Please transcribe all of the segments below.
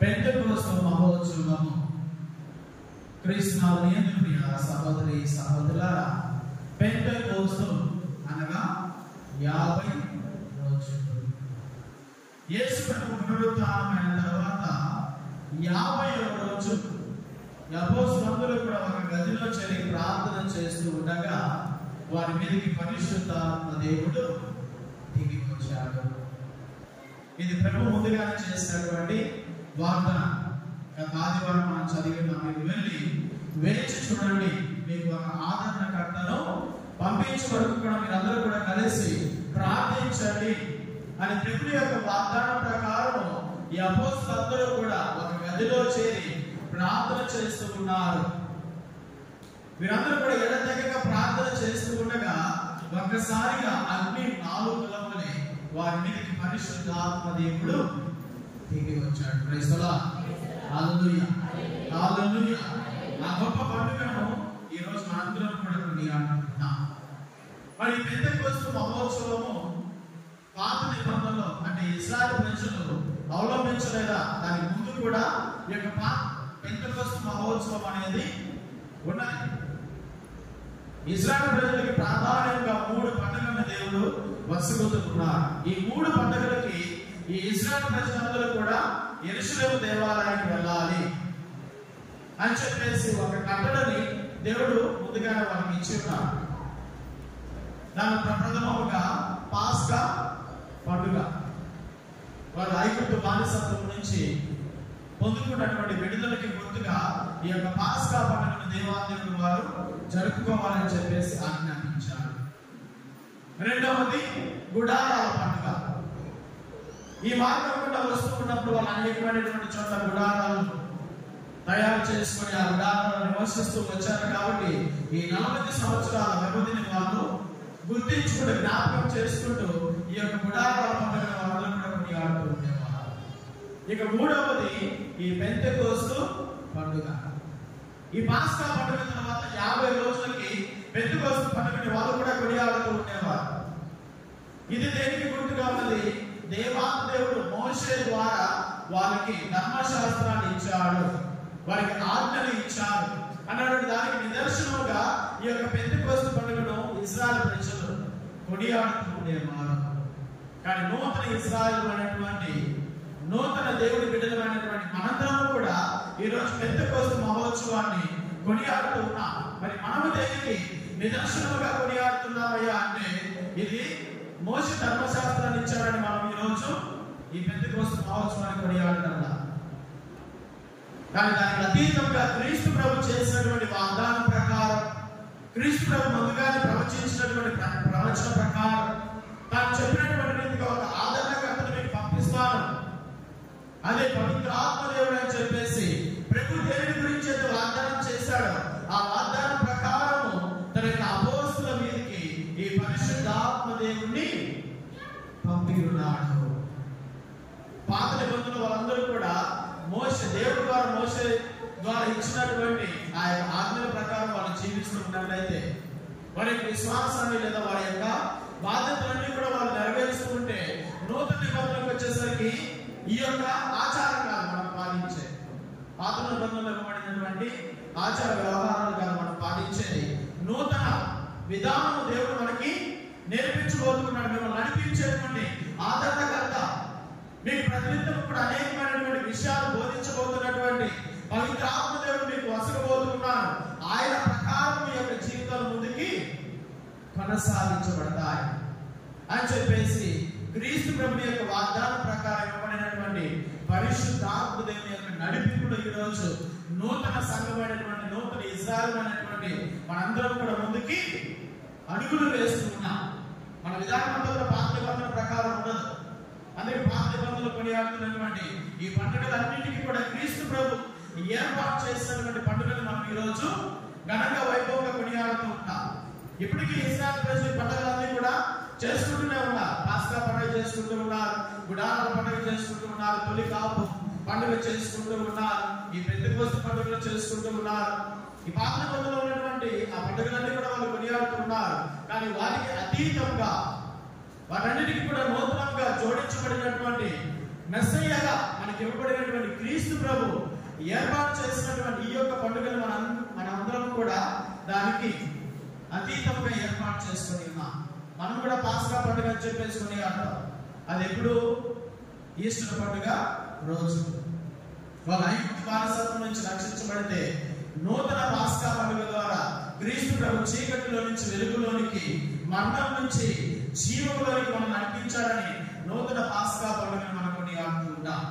Pentecost మహోత్సవము. క్రీస్తునాథుని యందు ప్రియ సహోదరి సహోదరులారా, పెంతెకోస్తు అనగా 50 రోజులు. యేసు ప్రభు పునరుత్థానమైన తర్వాత 50వ రోజు అపోస్తలులు కూడా ఒక గదిలో చేరి ప్రార్థన చేస్తూ ఉండగా వారి మీదకి పరిశుద్ధాత్మ దేవుడు దిగి వచ్చాడు. ఇది ప్రభు ముందుగానే చేసినటువంటి వాగ్దానం. గత ఆదివారం మనం చదివిన మీరు వెళ్ళి వేచి చూడండి, మీకు ఒక ఆదరణకర్తను పంపించే వరకు కూడా మీరందరూ కూడా కలిసి ప్రార్థించండి అని ప్రభుని యొక్క వాగ్దానం ప్రకారం ఈ అపోస్తలులందరూ కూడా ఒక గదిలో చేరి ప్రార్థన చేస్తూ ఉన్నారు. వీరందరూ కూడా ఎడతెగక ప్రార్థన చేస్తూ ఉండగా ఒక్కసారిగా అగ్ని 4 కులములే వారి మీదకి పరిశుద్ధాత్మ దేవుడు దిగి వచ్చాడు. Praise the Lord. Hallelujah, hallelujah. ఆ గొప్ప పండుగను ఈ రోజు మనందరం కూడా కొనియాడుతున్నాం. మరి పెంతెకోస్తు మహోత్సవము పాత నిబంధనలో అంటే ఇశ్రాయేలు ప్రజలు అవలంబించలేదా? దాని ముందు కూడా ఈ యొక్క పెంతెకోస్తు మహోత్సవం అనేది ఉన్నది. ఇశ్రాయేలు ప్రజలకి ప్రాధాన్యంగా 3 పండుగలను దేవుడు వసగుతున్నారు. ఈ 3 పండుగలకి ఈ ఇశ్రాయేలు ప్రజలందరూ కూడా యెరూషలేము దేవాలయానికి వెళ్ళాలి అని చెప్పేసి ఒక కట్టడని దేవుడు ముందుగానే వాళ్ళకి ఇచ్చి ఉన్నారు. దాని ప్రథమముగా పాస్కా పండుగ. వారు ఐగుప్తు బానిసత్వం నుంచి పొందుకున్నటువంటి విడుదలకి గుర్తుగా ఈ యొక్క పాస్కా పండుగను దేవాదేవుడు వారు జరుపుకోవాలని చెప్పేసి ఆజ్ఞాపించారు. రెండవది గుడారాల పండుగ. ఈ మార్గం కూడా వస్తున్నప్పుడు వాళ్ళు అనేకమైనటువంటి చోట్ల గుడారాలు తయారు చేసుకుని ఆ గుడారాలు నివసిస్తూ వచ్చారు. కాబట్టి ఈ 40 సంవత్సరాల వ్యవధిని వాళ్ళు గుర్తించుకుంటూ జ్ఞాపకం చేసుకుంటూ ఈ యొక్క గుడారాల పండుగ వాళ్ళు కూడా కొనియాడుతూ ఉండేవారు. ఇక మూడవది ఈ పెంతెకోస్తు పండుగ. ఈ పాస్కా పండుగ తర్వాత 50 రోజులకి పెంతెకోస్తు పండుగని వాళ్ళు కూడా కొనియాడుతూ ఉండేవారు. ఇది దేనికి గుర్తుగా ఉన్నది? దేవాదేవుడు మోషే ద్వారా వారికి ధర్మశాస్త్రాన్ని ఇచ్చాడు, వారికి ఆజ్ఞలు ఇచ్చాడు అన్నటువంటి దానికి నిదర్శనముగా ఈ యొక్క పెంతెకోస్తు పండుగను ఇశ్రాయేలు ప్రజలు కొనియాడుతూ ఉండేవారు. కానీ నూతన ఇశ్రాయేలు అనేటువంటి నూతన దేవుడి బిడ్డలమైనటువంటి మనందరం కూడా ఈ రోజు పెంతెకోస్తు మహోత్సవాన్ని కొనియాడుతూ ఉన్నాం. మరి మనము దేనికి నిదర్శనముగా కొనియాడుతున్నామయ్యా అంటే ఇది మోషే ధర్మశాస్త్రాన్ని ఇచ్చారని మనం ఈ రోజు ఈ పెంతెకోస్తు మహోత్సవాన్ని కొనియాడడం. కానీ దానికి అతీతంగా క్రీస్తు ప్రభు చేసినటువంటి వాగ్దానం ప్రకారం, క్రీస్తు ప్రభు ముందుగానే ప్రవచించినటువంటి ప్రవచన ప్రకారం తాను చెప్పినటువంటి రీతిగా ఒక ఆదరణకర్తను మీకు పంపిస్తాను, అదే పవిత్ర ఆత్మదేవుడు అని చెప్పేసి ప్రభు దేని గురించి అయితే వాగ్దానం చేశాడు ఆ వాగ్దానం ప్రకారము తన యొక్క అపోస్తుల మీదకి ఈ పరిశుద్ధాత్మదేవుణ్ణి పంపి ఉన్నాడు. పాత నిబంధనలు వాళ్ళందరూ కూడా మోషే దేవుడు ద్వారా మోషే ద్వారా ఇచ్చినటువంటి ఆ యొక్క ఆజ్ఞల ప్రకారం వాళ్ళు జీవిస్తూ ఉన్నట్లయితే వారి యొక్క విశ్వాసాన్ని లేదా వారి యొక్క బాధ్యతలన్నీ కూడా వాళ్ళు నెరవేరుస్తూ ఉంటే నూతన నిబంధనలకు వచ్చేసరికి ఈ యొక్క ఆచారం కాదు మనం పాటించే, పాత నిబంధనలు ఇవ్వబడినటువంటి ఆచార వ్యవహారాలు కాదు మనం పాటించేది, నూతన విధానం దేవుడు మనకి నేర్పించబోతున్నాడు. మిమ్మల్ని నడిపించేటువంటి ఆదరణకర్త, మీకు ప్రతినిత్యం కూడా అనేకమైనటువంటి విషయాలు బోధించబోతున్నటువంటి పవిత్ర ఆత్మదేవుడు మీకు వసగబోతున్నారు. ఆయన ప్రకారం మీ యొక్క జీవితాల ముందుకి కొనసాగించబడతాయి అని చెప్పేసి క్రీస్తు ప్రభు యొక్క వాగ్దానం ప్రకారం ఇవ్వబడినటువంటి పరిశుద్ధాత్మదేవుని యొక్క నడిపింపుడు ఈ రోజు నూతన సంఘమైనటువంటి నూతన ఇశ్రాయేలు అనేటువంటి మనందరం కూడా ముందుకి అడుగులు వేస్తున్నాం. మన విధానం అంతా పాత నిబంధన ప్రకారం ఉండదు. అందుకే పాత నిబంధనలు కొనియాడుతున్నటువంటి ఈ పండుగలన్నింటికి కూడా క్రీస్తు ప్రభు ఏర్పాటు చేసినటువంటి పండుగలు మనం ఈ రోజు ఘనంగా వైభవంగా కొనియాడుతూ ఉంటాం. ఇప్పటికీ ఇశ్రాయేలు ప్రజలు పండుగలన్నీ కూడా చేసుకుంటూనే ఉన్నారు. పాస్కా పండుగ చేసుకుంటూ ఉన్నారు, గుడారాల పండుగ చేసుకుంటూ ఉన్నారు, తొలి కాపు పండుగ చేసుకుంటూ ఉన్నారు, ఈ పెంతెకోస్తు పండుగలు చేసుకుంటూ ఉన్నారు. ఈ పాత నిబంధనలో ఉన్నటువంటి ఆ పండుగలన్నీ కూడా వాళ్ళు కొనియాడుతున్నారు. కానీ వారికి అతీతంగా వాటన్నిటికీ కూడా నూతనంగా జోడించబడినటువంటి మెస్సయ్యగా మనకి ఇవ్వబడినటువంటి క్రీస్తు ప్రభు ఏర్పాటు చేసినటువంటి ఈ యొక్క పండుగను మనందరం కూడా దానికి అతీతంగా ఏర్పాటు చేసుకుని ఉన్నాం. మనం కూడా పాస్కా పండుగ అని చెప్పేసుకుని అంటాం. అది ఎప్పుడు? ఈస్టర్ పండుగ రోజు. వాళ్ళ ఐగుప్తు బానిసత్వం నుంచి రక్షించబడితే నూతన పాస్కా పండుగ ద్వారా క్రీస్తు ప్రభు చీకటిలో నుంచి వెలుగులోనికి, మరణం నుంచి జీవంలోనికి మనం నడిపించాలని నూతన పాస్కా పండుగను మనం కొనియాడుతుంటాం.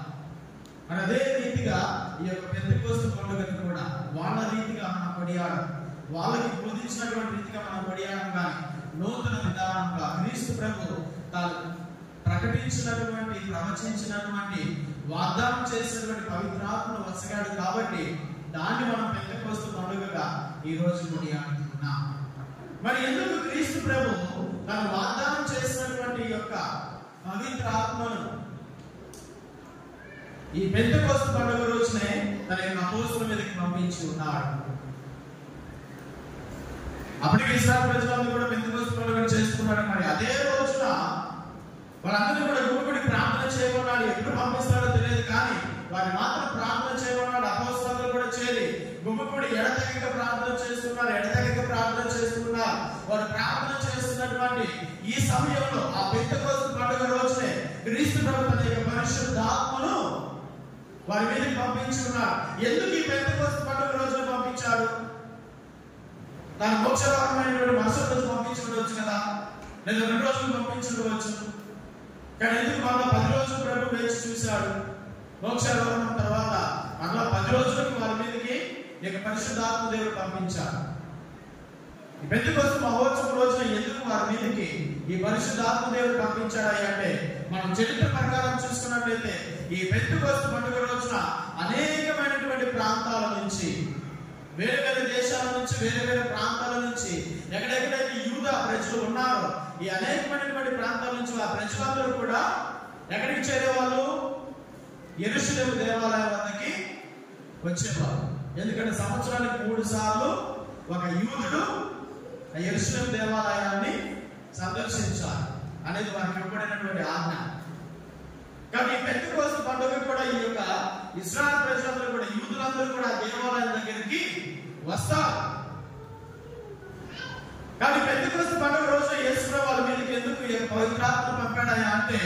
మరి అదే రీతిగా ఈ యొక్క పెంతెకోస్తు పండుగను కూడా వాళ్ళ రీతిగా మనం కొనియాడం, వాళ్ళకి బోధించినటువంటి రీతిగా మనం కొనియాడం కానీ నూతన విధానంగా క్రీస్తు ప్రభు తాను ప్రకటించినటువంటి, ప్రవచించినటువంటి, వాగ్దానం చేసినటువంటి పవిత్రాత్మను వసగాడు కాబట్టి దాన్ని మనం పెంతెకోస్తు పండుగగా ఈ రోజు కొనియాడుతున్నాం. మరి ఎందుకు క్రీస్తు ప్రభు తను వాగ్దానం చేసినటువంటి యొక్క పవిత్ర ఆత్మను ఈ పెంతెకోస్తు పండుగ రోజునే తన యొక్క అపోస్తలుల మీదకి పంపించి ఉన్నాడు? అప్పటికి ఇశ్రాయేలు ప్రజలందరూ కూడా పెంతెకోస్తు పండుగ చేసుకున్నాడు. మరి అదే రోజున వాళ్ళందరూ కూడా గుమిగూడి ప్రార్థన చేయమన్నాడు. ఎప్పుడు పంపిస్తాడో తెలియదు కానీ వారిని మాత్రం ప్రార్థన చేయమన్నాడు. అపోస్తలులు కూడా చేరి గుమిగూడి ఎడతెగక ప్రార్థన చేస్తున్నారు. వారు ప్రార్థన చేస్తున్నటువంటి ఈ సమయంలో ఆ పెంతెకోస్తు పండుగ రోజునే క్రీస్తు ప్రభు తన యొక్క పరిశుద్ధాత్మను వారి మీదకి పంపించి ఉన్నారు. ఎందుకు ఈ పెంతెకోస్తు పండుగ రోజున పంపించాడు? తన మోక్షవారమైనటువంటి మరుసటి రోజు పంపించి ఉండవచ్చు కదా, లేదా 2 రోజులు పంపించి ఉండవచ్చు. కానీ ఎందుకు మళ్ళీ 10 రోజులు ప్రభు వేచి చూశాడు? మోక్షవారం తర్వాత మళ్ళా 10 రోజులకు వారి మీదకి ఇక పరిశుద్ధాత్మ దేవుడు పంపించాడు. ఈ పెంతెకోస్తు మహోత్సవం రోజున ఎందుకు వారి మీదకి ఈ పరిశుద్ధాత్మ దేవుడు పంపించాడు అంటే, మనం చరిత్ర ప్రకారం చూసుకున్నట్లయితే ఈ పెంతెకోస్తు పండుగ రోజున అనేకమైనటువంటి ప్రాంతాల నుంచి, వేరే వేరే దేశాల నుంచి, వేరే వేరే ప్రాంతాల నుంచి, ఎక్కడెక్కడైతే యూదా ప్రజలు ఉన్నారో ఈ అనేకమైనటువంటి ప్రాంతాల నుంచి ఆ ప్రజలందరూ కూడా ఎక్కడికి చేరేవాళ్ళు? యెరూషలేము దేవాలయం వద్దకి వచ్చేవారు. ఎందుకంటే సంవత్సరానికి 3 సార్లు ఒక యూదుడు యెరూషలేము దేవాలయాన్ని సందర్శించాలి అనేది వారికి ఇవ్వబడినటువంటి ఆజ్ఞ. కాబట్టి ఈ పెంతెకోస్తు పండుగ కూడా ఈ యొక్క ఇశ్రాయేలు ప్రజలందరూ కూడా, యూదులందరూ కూడా దేవాలయం దగ్గరికి వస్తారు. కానీ పెంతెకోస్తు పండుగ రోజు యేసు ప్రభు వాళ్ళ మీదకి ఎందుకు పవిత్రాత్మ పంపాడని అంటే,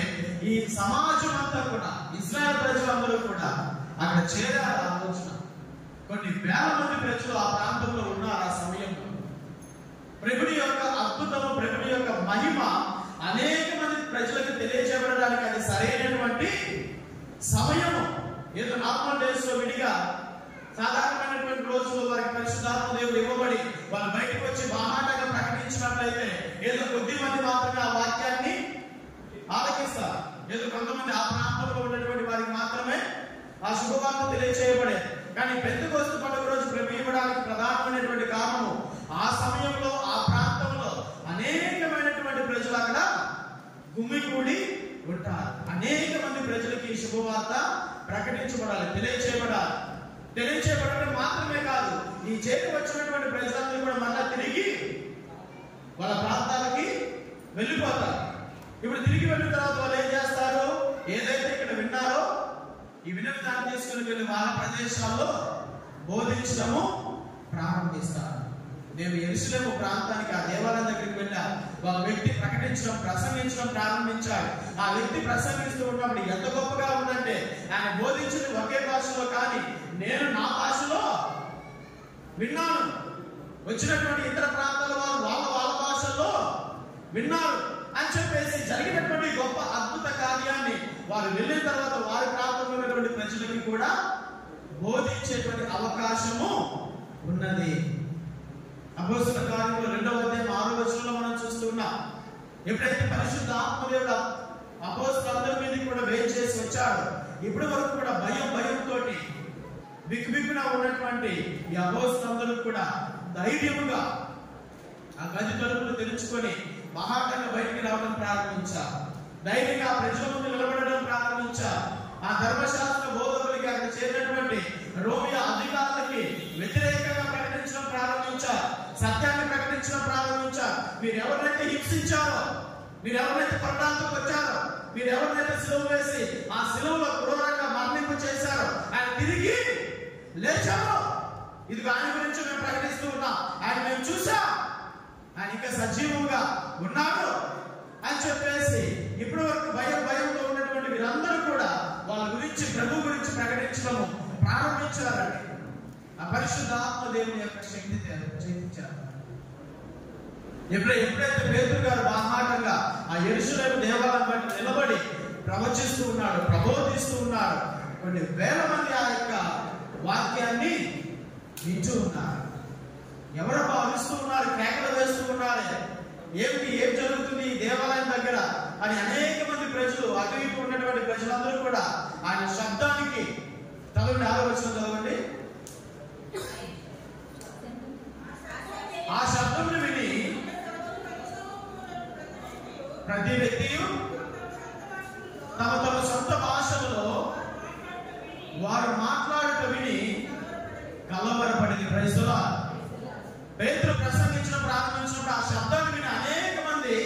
ఈ సమాజం అంతా కూడా, ఇశ్రాయేలు ప్రజలందరూ కూడా అక్కడ చేరారు. ఆ రోజున కొన్ని వేల మంది ప్రజలు ఆ ప్రాంతంలో ఉన్నారు. ఆ సమయంలో ప్రభుని యొక్క అద్భుతము, ప్రభుని యొక్క మహిమ అనేక మంది ప్రజలకు తెలియజేయబడడానికి అది సరైనటువంటి సమయము. ఏదో నార్మల్ డేస్ లో విడిగా సాధారణమైనటువంటి రోజుల్లో వారికి పరిశుద్ధాత్మ దేవుడు ఇవ్వబడి వాళ్ళు బయటకు వచ్చి బాహాటంగా ప్రకటించినట్లయితే ఏదో కొద్ది మంది మాత్రమే ఆ వాక్యాన్ని ఆలకిస్తారు. ఏదో కొంతమంది ఆ ప్రాంతంలో ఉన్నటువంటి వారికి మాత్రమే ఆ శుభవార్త తెలియజేయబడేది. కానీ పెంతెకోస్తు పండుగ రోజు ప్రభు ఇవ్వడానికి ప్రధానమైనటువంటి కారణము ఆ సమయంలో ఆ ప్రాంతంలో అనేకమైనటువంటి ప్రజలు అక్కడ గుమిగూడి ఉంటారు. అనేక మంది ప్రజలకి ఈ శుభవార్త ప్రకటించబడాలి, తెలియచేయబడటం మాత్రమే కాదు, ఈ చేతి వచ్చినటువంటి ప్రజలందరూ కూడా మళ్ళా తిరిగి వాళ్ళ ప్రాంతాలకి వెళ్ళిపోతారు. ఇప్పుడు తిరిగి వెళ్ళిన తర్వాత వాళ్ళు ఏం చేస్తారు? ఏదైతే ఇక్కడ విన్నారో ఈ విన్న దాన్ని తీసుకుని వెళ్ళి వాళ్ళ ప్రదేశాల్లో బోధించడము ప్రారంభిస్తారు. మేము యెరూషలేము ప్రాంతానికి ఆ దేవాలయం దగ్గరికి వెళ్ళాం. ఒక వ్యక్తి ప్రకటించడం, ప్రసంగించడం ప్రారంభించాడు. ఆ వ్యక్తి ప్రసంగిస్తూ ఉన్నప్పుడు ఎంత గొప్పగా ఉందంటే, ఆయన బోధించింది ఒకే భాషలో కానీ నేను నా భాషలో విన్నాను. వచ్చినటువంటి ఇతర ప్రాంతాల వారు వాళ్ళ భాషల్లో విన్నారు అని చెప్పేసి జరిగినటువంటి గొప్ప అద్భుత కార్యాన్ని వారు వెళ్ళిన తర్వాత వారి ప్రాంతంలో ఉన్నటువంటి ప్రజలకి కూడా బోధించేటువంటి అవకాశము ఉన్నది. అపోస్తలుల కార్యములు 2వ అధ్యాయం 6వ వచనంలో మనం చూస్తున్నాం. ఎప్పుడైతే పరిశుద్ధ ఆత్మదేవుడు అపోస్తలులందరి మీదకి కూడా వేయించేసి వచ్చాడు, ఇప్పటి వరకు కూడా భయంతో బిక్కుబిక్కున ఉన్నటువంటి ఈ అపోస్తలులందరూ కూడా ధైర్యముగా ఆ గది తలుపులు తెరుచుకొని మహాటంగా బయటికి రావడం ప్రారంభించారు. ధైర్యంగా ప్రజల ముందు నిలబడడం ప్రారంభించారు. ఆ ధర్మశాస్త్ర బోధకులకి అక్కడ చేరినటువంటి రోమియా అధికారులకి వ్యతిరేకంగా ప్రకటించడం ప్రారంభించారు. సత్యాన్ని ప్రకటించడం ప్రారంభించారు. మీరు ఎవరినైతే హింసించారో, మీరు ఎవరినైతే పట్టణాలకు వచ్చారో, మీరు ఎవరినైతే సిలువ వేసి ఆ సిలువలో క్రూరంగా మరణించారో పని చేశారు. ఆయన తిరిగి లేచారు. ఇదిగో ఆయన గురించి మేము ప్రకటిస్తూ ఉన్నాం. ఆయన మేము చూసాం, ఆయన ఇంకా సజీవంగా ఉన్నాడు అని చెప్పేసి ఇప్పటి వరకు భయంతో ఉన్నటువంటి వీరందరూ కూడా వాళ్ళ గురించి, ప్రభు గురించి ప్రకటించడం ప్రారంభించారండి. ఆ పరిశుద్ధాత్మ దేవుని యొక్క శక్తి చేయించారు. ఎప్పుడైతే పేతురు గారు బాహాటంగా ఆ యెరూషలేము దేవాలయం బట్టి నిలబడి ప్రవచిస్తూ ఉన్నాడు, ప్రబోధిస్తూ ఉన్నాడు, కొన్ని వేల మంది ఆ యొక్క వాక్యాన్ని వింటూ ఉన్నారు. ఎవరో భావిస్తూ ఉన్నారు, కేకలు వేస్తూ ఉన్నారు, ఏం జరుగుతుంది ఈ దేవాలయం దగ్గర అని అనేక మంది ప్రజలు, అటు ఇటు ఉన్నటువంటి ప్రజలందరూ కూడా ఆయన శబ్దానికి చదవండి, 6వ వచనం చదవండి. ఆ శబ్దం విని ప్రతి వ్యక్తి తమ సొంత భాషలలో వారు మాట్లాడుట విని కలవరపడింది. క్రైస్తవులా, పేతురు ప్రసంగించడం ప్రారంభించినప్పుడు ఆ శబ్దాన్ని విని అనేక మంది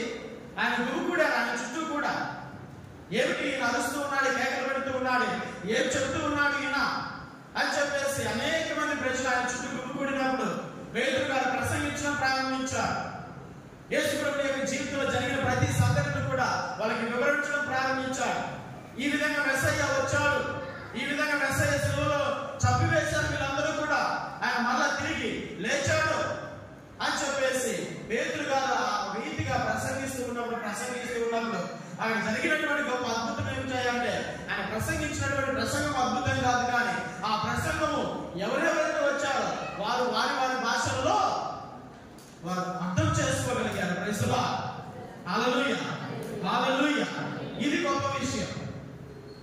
ఆయన గురుకుడారు. ఆయన చుట్టూ కూడా ఏమిటి ఈయన అరుస్తూ ఉన్నాడు, కేకలు పెడుతూ ఉన్నాడు, ఏం చెప్తూ ఉన్నాడు ఈయన అని చెప్పేసి అనేక మంది ప్రజలు ఆయన చుట్టూ గుమికూడినప్పుడు పేతురు గారు ప్రసంగించడం ప్రారంభించారు. యేసు ప్రభువు యొక్క జీవితంలో జరిగిన ప్రతి సంఘటన కూడా వాళ్ళకి వివరించడం ప్రారంభించారు. ఈ విధంగా మెస్సయ్య వచ్చాడు, ఈ విధంగా మెస్సయ్య శిలువలో చంపివేశారు వీళ్ళందరూ కూడా, ఆయన మళ్ళా తిరిగి లేచాడు అని చెప్పేసి పేతురు గారు ఆ రీతిగా ప్రసంగిస్తూ ఉన్నప్పుడు ఆయన జరిగినటువంటి గొప్ప అద్భుతం ఏమిటంటే, ఆయన ప్రసంగించినటువంటి ప్రసంగం అద్భుతం కాదు, కానీ ఆ ప్రసంగము ఎవరెవరైతే వచ్చారో వారు వారి భాషలలో వారు అర్థం చేసుకోగలిగారు. ప్రైజ్లా, హల్లెలూయా, హల్లెలూయా. ఇది గొప్ప విషయం.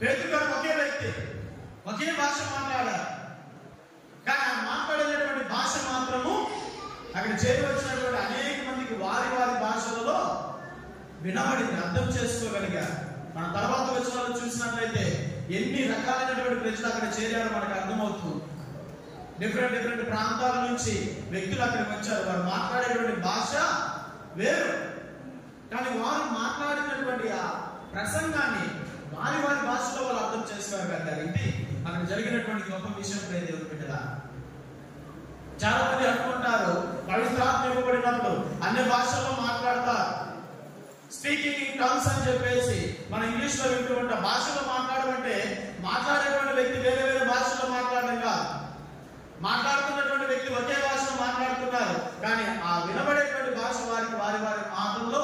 పేతురు గారు ఒకే వ్యక్తి, ఒకే భాష మాట్లాడారు, కానీ ఆయన మాట్లాడేటువంటి భాష మాత్రము అక్కడ చేరి వచ్చినటువంటి అనేక మందికి వారి భాషలలో వినబడింది, అర్థం చేసుకోగలిగారు. మన తర్వాత వచనాలు చూసినట్లయితే ఎన్ని రకాలైనటువంటి ప్రజలు అక్కడ చేరారో మనకు అర్థమవుతుంది. డిఫరెంట్ ప్రాంతాల నుంచి వ్యక్తులు అక్కడికి వచ్చారు. వారు మాట్లాడేటువంటి భాష వేరు, కానీ వారు మాట్లాడినటువంటి ఆ ప్రసంగాన్ని వారి భాషలో వాళ్ళు అర్థం చేసుకోగలిగారు. ఇది అక్కడ జరిగినటువంటి గొప్ప విషయం. దేవుని బిడ్డలా, చాలా మంది అనుకుంటారు పవిత్రాత్మ ఇవ్వబడినప్పుడు అన్ని భాషల్లో మాట్లాడతారు, స్పీకింగ్ ఇన్ టంగ్స్ అని చెప్పేసి మన ఇంగ్లీష్ లో వింటూ ఉంటాం. భాషలో మాట్లాడమంటే మాట్లాడేటువంటి వ్యక్తి వేరే భాషలో మాట్లాడడం కాదు, మాట్లాడుతున్నటువంటి వ్యక్తి ఒకే భాషలో మాట్లాడుతున్నారు, కానీ ఆ వినబడేటువంటి భాష వారి మాటల్లో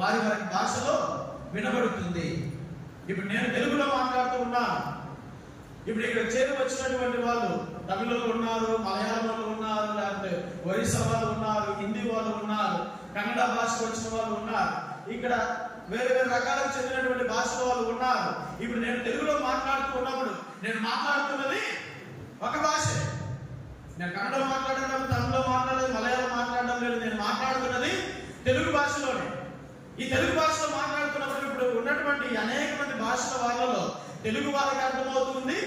వారి భాషలో వినబడుతుంది. ఇప్పుడు నేను తెలుగులో మాట్లాడుతూ ఉన్నాను, ఇప్పుడు ఇక్కడ చేరి వచ్చినటువంటి వాళ్ళు తమిళలో ఉన్నారు, మలయాళంలో ఉన్నారు, లేకపోతే ఒరిస్సా వాళ్ళు ఉన్నారు, హిందీ వాళ్ళు ఉన్నారు, కన్నడ భాషకు వచ్చిన వాళ్ళు ఉన్నారు, ఇక్కడ వేరే రకాలకు చెందినటువంటి భాషల వాళ్ళు ఉన్నారు. ఇప్పుడు నేను తెలుగులో మాట్లాడుతూ ఉన్నప్పుడు నేను మాట్లాడుతున్నది ఒక భాష. నేను కన్నడ మాట్లాడడం, తమిళలో మాట్లాడలేదు, మలయాళం మాట్లాడడం లేదు, నేను మాట్లాడుతున్నది తెలుగు భాషలోనే. ఈ తెలుగు భాషలో మాట్లాడుతున్నప్పుడు ఇప్పుడు ఉన్నటువంటి అనేక మంది భాషల వాళ్ళలో తెలుగు వాళ్ళకి అర్థమవుతుంది,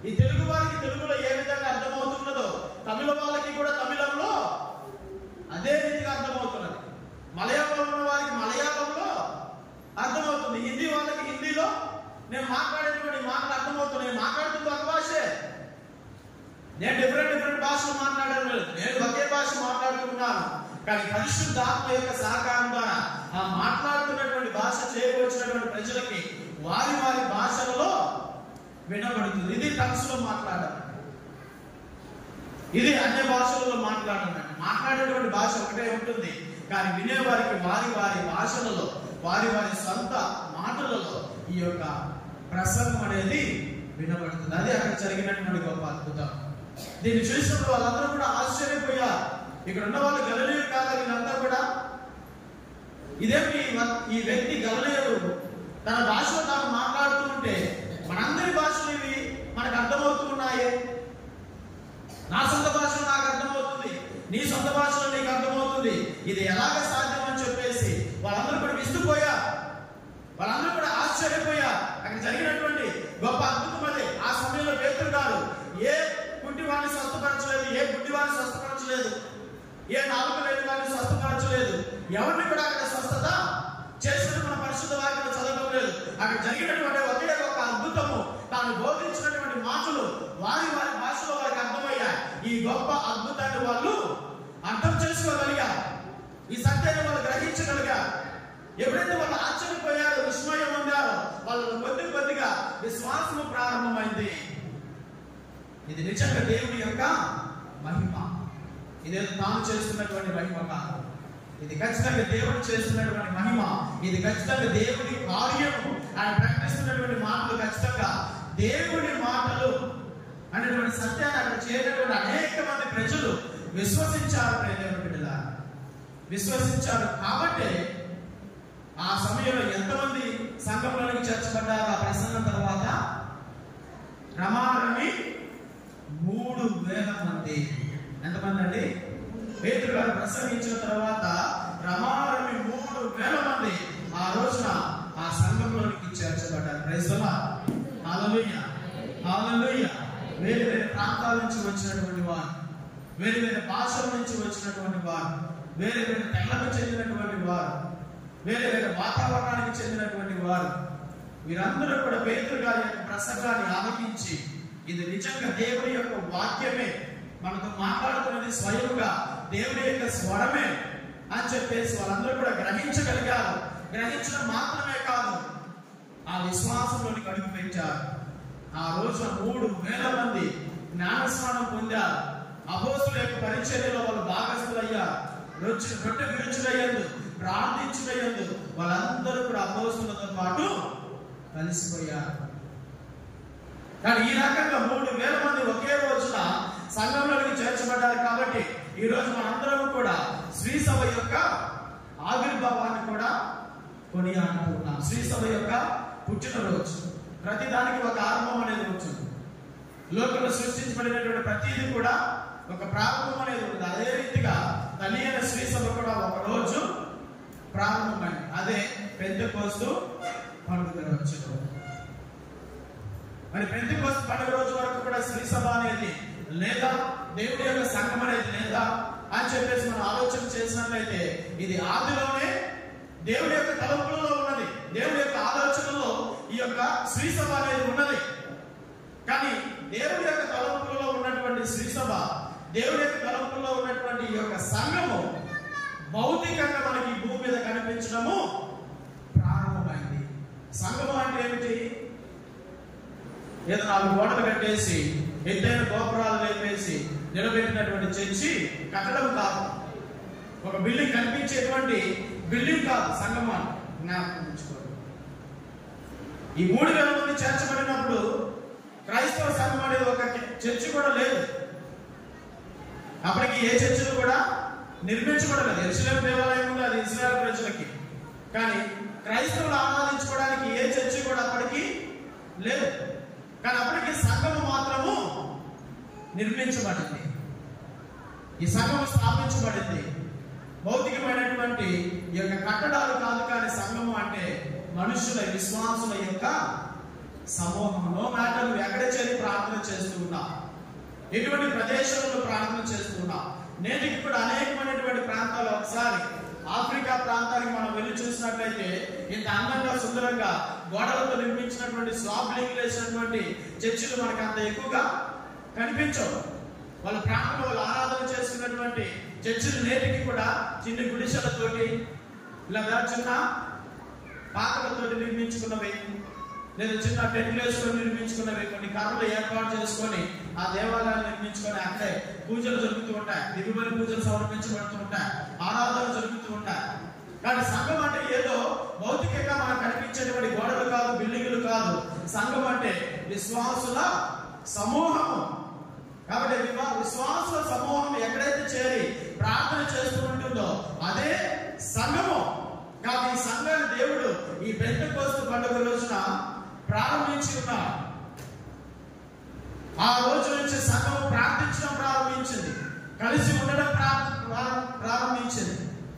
ఈ తెలుగు వారికి తెలుగులో ఏ విధంగా అర్థమవుతున్నదో తమిళ వాళ్ళకి కూడా తమిళంలో అదే రీతిగా అర్థమవుతున్నది, మలయాళంలో ఉన్న వారికి మలయాళంలో అర్థమవుతుంది, హిందీ వాళ్ళకి హిందీలో నేను మాట్లాడేటువంటి మాటలు అర్థమవుతున్నాయి. మాట్లాడుతుంది ఒక భాషే, నేను డిఫరెంట్ భాషలు మాట్లాడడం లేదు, నేను ఒకే భాష మాట్లాడుతున్నాను. కానీ పరిశుద్ధాత్మ యొక్క సహకారం ద్వారా ఆ మాట్లాడుతున్నటువంటి భాష చేయవచ్చినటువంటి ప్రజలకి వారి భాషలలో వినబడుతుంది. ఇది టంగ్స్ లో మాట్లాడడం, ఇది అన్య భాషలలో మాట్లాడడం. మాట్లాడేటువంటి భాష ఒకటే ఉంటుంది, కానీ వినేవారికి వారి భాషలలో వారి సొంత మాటలలో ఈ యొక్క ప్రసంగం అనేది వినబడుతుంది. అది అక్కడ జరిగినటువంటి గొప్ప అద్భుతం. దీన్ని చూసినప్పుడు వాళ్ళందరూ కూడా ఆశ్చర్యపోయారు. ఇక్కడ ఉన్న వాళ్ళు గలిలయులు కాదా వీళ్ళంతా కూడా? ఇదేమిటి ఈ వ్యక్తి గలిలయుడు తన భాషలో తాను మాట్లాడుతూ ఉంటే మనందరి భాషలు ఇవి మనకు అర్థమవుతూ ఉన్నాయే, నా సొంత భాషలో నాకు అర్థమవుతుంది, నీ సొంత భాషలో నీకు అర్థమవుతుంది, ఇది ఎలాగ సాధ్యం అని చెప్పేసి వాళ్ళందరూ కూడా విస్తుపోయారు, వాళ్ళందరూ కూడా ఆశ్చర్యపోయారు. అక్కడ జరిగినటువంటి గొప్ప అద్భుతం అదే. ఆ సమయంలో పేతురు గారు ఏ కుంటివాడిని స్వస్థపరచలేదు, ఏ గుడ్డివాడిని స్వస్థపరచలేదు, ఏ నాలుగు లేని వారిని స్వస్థపరచలేదు, ఎవరిని కూడా అక్కడ స్వస్థత చేసిన మన పరిశుద్ధ వాక్యం చదవడం లేదు. అక్కడ జరిగినటువంటి ఒకే ఒక అద్భుతము తాను బోధించిన చెప్పినటువంటి మాటలు వారి వారి భాషలో వారికి అర్థమయ్యాయి. ఈ గొప్ప అద్భుతాన్ని వాళ్ళు అర్థం చేసుకోగలిగారు. ఈ సత్యాన్ని వాళ్ళు గ్రహించగలిగారు. ఎప్పుడైతే వాళ్ళు ఆశ్చర్యపోయారో, విస్మయం పొందారో, వాళ్ళు కొద్దిగా విశ్వాసము ప్రారంభమైంది. ఇది నిజంగా దేవుని యొక్క మహిమ. ఇదేదో తాను చేస్తున్నటువంటి మహిమ కాదు. ఇది ఖచ్చితంగా దేవుడు చేస్తున్నటువంటి మహిమ. ఇది ఖచ్చితంగా దేవుడి కార్యము. ఆయన ప్రకటిస్తున్నటువంటి మాటలు ఖచ్చితంగా దేవుడి మాటలు అనేటువంటి సత్యాన్ని అక్కడ చేరినటువంటి అనేక మంది ప్రజలు విశ్వసించారు. విశ్వసించారు కాబట్టి ఆ సమయంలో ఎంతమంది సంఘంలోనికి చేర్చబడ్డారు? ఆ ప్రసంగం తర్వాత రమారమి 3,000 మంది. ఎంతమంది అండి? పేతురు గారు ప్రసంగించిన తర్వాత రమారమి 3,000 మంది ఆ రోజున ఆ సంఘంలోనికి చేర్చబడ్డారు. Praise the Lord. Hallelujah, hallelujah. వేరే వేరే ప్రాంతాల నుంచి వచ్చినటువంటి వారు, వేరే వేరే భాషల నుంచి వచ్చినటువంటి వారు, వేరే వేరే తెగలకు చెందినటువంటి వారు, వేరే వేరే వాతావరణానికి చెందినటువంటి వారు, వీరందరూ కూడా పేతురు గారి యొక్క ప్రసంగాన్ని ఆలకించి ఇది నిజంగా దేవుని యొక్క వాక్యమే, మనతో మాట్లాడుతున్నది స్వయముగా దేవుని యొక్క స్వరమే అని చెప్పేసి వాళ్ళందరూ కూడా గ్రహించగలిగారు. గ్రహించడం మాత్రమే కాదు, ఆ విశ్వాసంలోనికి అడుగు పెట్టారు. ఆ రోజున 3,000 మంది జ్ఞానస్నానం పొందారు. అపోస్తుల యొక్క పరిచర్యలో వాళ్ళు భాగస్థులయ్యారు. రొట్టె విరుచుడయ్యందు, ప్రార్థించుడయ్యందు వాళ్ళందరూ కూడా అపోస్తులతో పాటు కలిసిపోయారు. కానీ ఈ రకంగా 3,000 మంది ఒకే రోజున సంఘంలోకి చేర్చబడ్డారు. కాబట్టి ఈ రోజు మనందరం కూడా శ్రీ సభ యొక్క ఆవిర్భావాన్ని కూడా కొనియాడుతున్నాం. శ్రీ సభ యొక్క పుట్టినరోజు. ప్రతి దానికి ఒక ఆరంభం అనేది ఉంటుంది. లోకంలో సృష్టించబడినటువంటి ప్రతిదీ కూడా ఒక ప్రారంభం అనేది ఉంటుంది. అదే రీతిగా తల్లి అయిన శ్రీ సభ కూడా ఒక రోజు ప్రారంభమైంది. అదే పెంతెకోస్తు పండుగ రోజు. మరి పెంతెకోస్తు పండుగ రోజు వరకు కూడా శ్రీ సభ అనేది లేదా, దేవుడి యొక్క సంఘం అనేది లేదా అని చెప్పేసి మనం ఆలోచన చేసినట్లయితే ఇది ఆదిలోనే దేవుడి యొక్క తలంపులలో ఉన్నది. దేవుడి యొక్క ఆలోచనలో ఈ యొక్క శ్రీ సభ అనేది ఉన్నది. కానీ దేవుడి యొక్క తలంపులలో ఉన్నటువంటి శ్రీ సభ, దేవుడి యొక్క తలంపుల్లో ఉన్నటువంటి ఈ యొక్క సంఘము భౌతికంగా మనకి భూమి మీద కనిపించడము ప్రారంభమైంది. సంఘము అంటే ఏమిటి? ఏదో 4 గోడలు కట్టేసి ఎత్తైన గోపురాలు లేపేసి నిలబెట్టినటువంటి చర్చి కట్టడం కాదు. ఒక బిల్డింగ్ కనిపించేటువంటి బిల్డింగ్ కాదు సంఘం అని జ్ఞాపకం ఉంచుకోండి. ఈ 3,000 మంది చేర్చబడినప్పుడు క్రైస్తవ సంఘం అనేది ఒక చర్చి కూడా లేదు. అప్పటికి ఏ చర్చిలు కూడా నిర్మించబడలేదు. యెరూషలేము దేవాలయం ఉంది, అది ఇశ్రాయేలు ప్రజలకి. కానీ క్రైస్తవులు ఆరాధించుకోవడానికి ఏ చర్చి కూడా అప్పటికి లేదు. కానీ అప్పటికి సంఘము మాత్రము నిర్మించబడింది. ఈ సంఘము స్థాపించబడింది. భౌతికమైనటువంటి ఈ యొక్క కట్టడాలు కాదు. కానీ సంఘము అంటే మనుషుల, విశ్వాసుల యొక్క సమూహం. నో మ్యాటర్ నువ్వు ఎక్కడ చేరి ప్రార్థన చేస్తూ ఉన్నావు, ఎటువంటి ప్రదేశంలో ప్రార్థన చేస్తూ ఉన్నావు. నేటికి కూడా అనేకమైనటువంటి ప్రాంతాలు, ఒకసారి ఆఫ్రికా ప్రాంతానికి మనం వెళ్ళి చూసినట్లయితే ఇంత అందంగా సుందరంగా గోడలతో నిర్మించినటువంటి స్లాబ్లింగ్ వేసినటువంటి చర్చిలు మనకు అంత ఎక్కువగా కనిపించవు. వాళ్ళ ప్రాంతంలో వాళ్ళు ఆరాధన చేస్తున్నటువంటి చర్చిలు నేటికి కూడా చిన్న గుడిసెలతోటి లేదా చిన్న పాకలతోటి నిర్మించుకున్నవి, లేదా చిన్న టెంట్లు వేసుకొని నిర్మించుకున్నవి, కొన్ని కర్రలు ఏర్పాటు చేసుకొని ఆ దేవాలయాలు నిర్మించుకొని అక్కడే పూజలు జరుగుతూ ఉంటాయి, దిగుబడి పూజలు సమర్పించబడుతూ ఉంటాయి, ఆరాధనలు జరుగుతూ ఉంటాయి. కానీ సంఘం అంటే ఏదో భౌతికంగా మనకు కనిపించేటువంటి గోడలు కాదు, బిల్డింగులు కాదు. సంఘం అంటే విశ్వాసుల సమూహము. కాబట్టి విశ్వాసుల సమూహం ఎక్కడైతే చేరి ప్రార్థన చేస్తూ ఉంటుందో అదే సంఘము. కాబట్టి ఈ సంఘాన్ని దేవుడు ఈ పెంతెకోస్తు పండుగ రోజున ప్రారంభించి ఉన్నాడు. ఆ రోజు నుంచి సంఘము ప్రార్థించడం ప్రారంభించింది, కలిసి ఉండడం ప్రారంభించింది.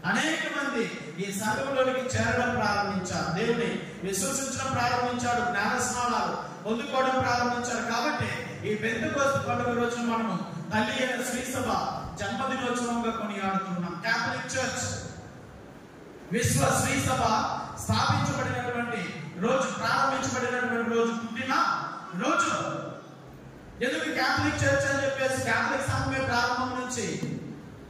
అనేక మంది ఈ సంఘంలోనికి చేరడం ప్రారంభించారు, దేవుని విశ్వసించడం ప్రారంభించారు, జ్ఞాన స్నానాలు పొందుకోవడం ప్రారంభించారు. కాబట్టి ఈ పెంతెకోస్తు పండుగ రోజున మనము తల్లి అయిన శ్రీ సభ జన్మదినోత్సవంగా కొనియాడుతున్నాం. క్యాథలిక్ చర్చ్ విశ్వ శ్రీ సభ స్థాపించబడినటువంటి రోజు, ప్రారంభించబడినటువంటి రోజు, పుట్టిన రోజు. ఎందుకు క్యాథలిక్ చర్చ్ అని చెప్పేసి క్యాథలిక్ సంఘమే ప్రారంభం నుంచి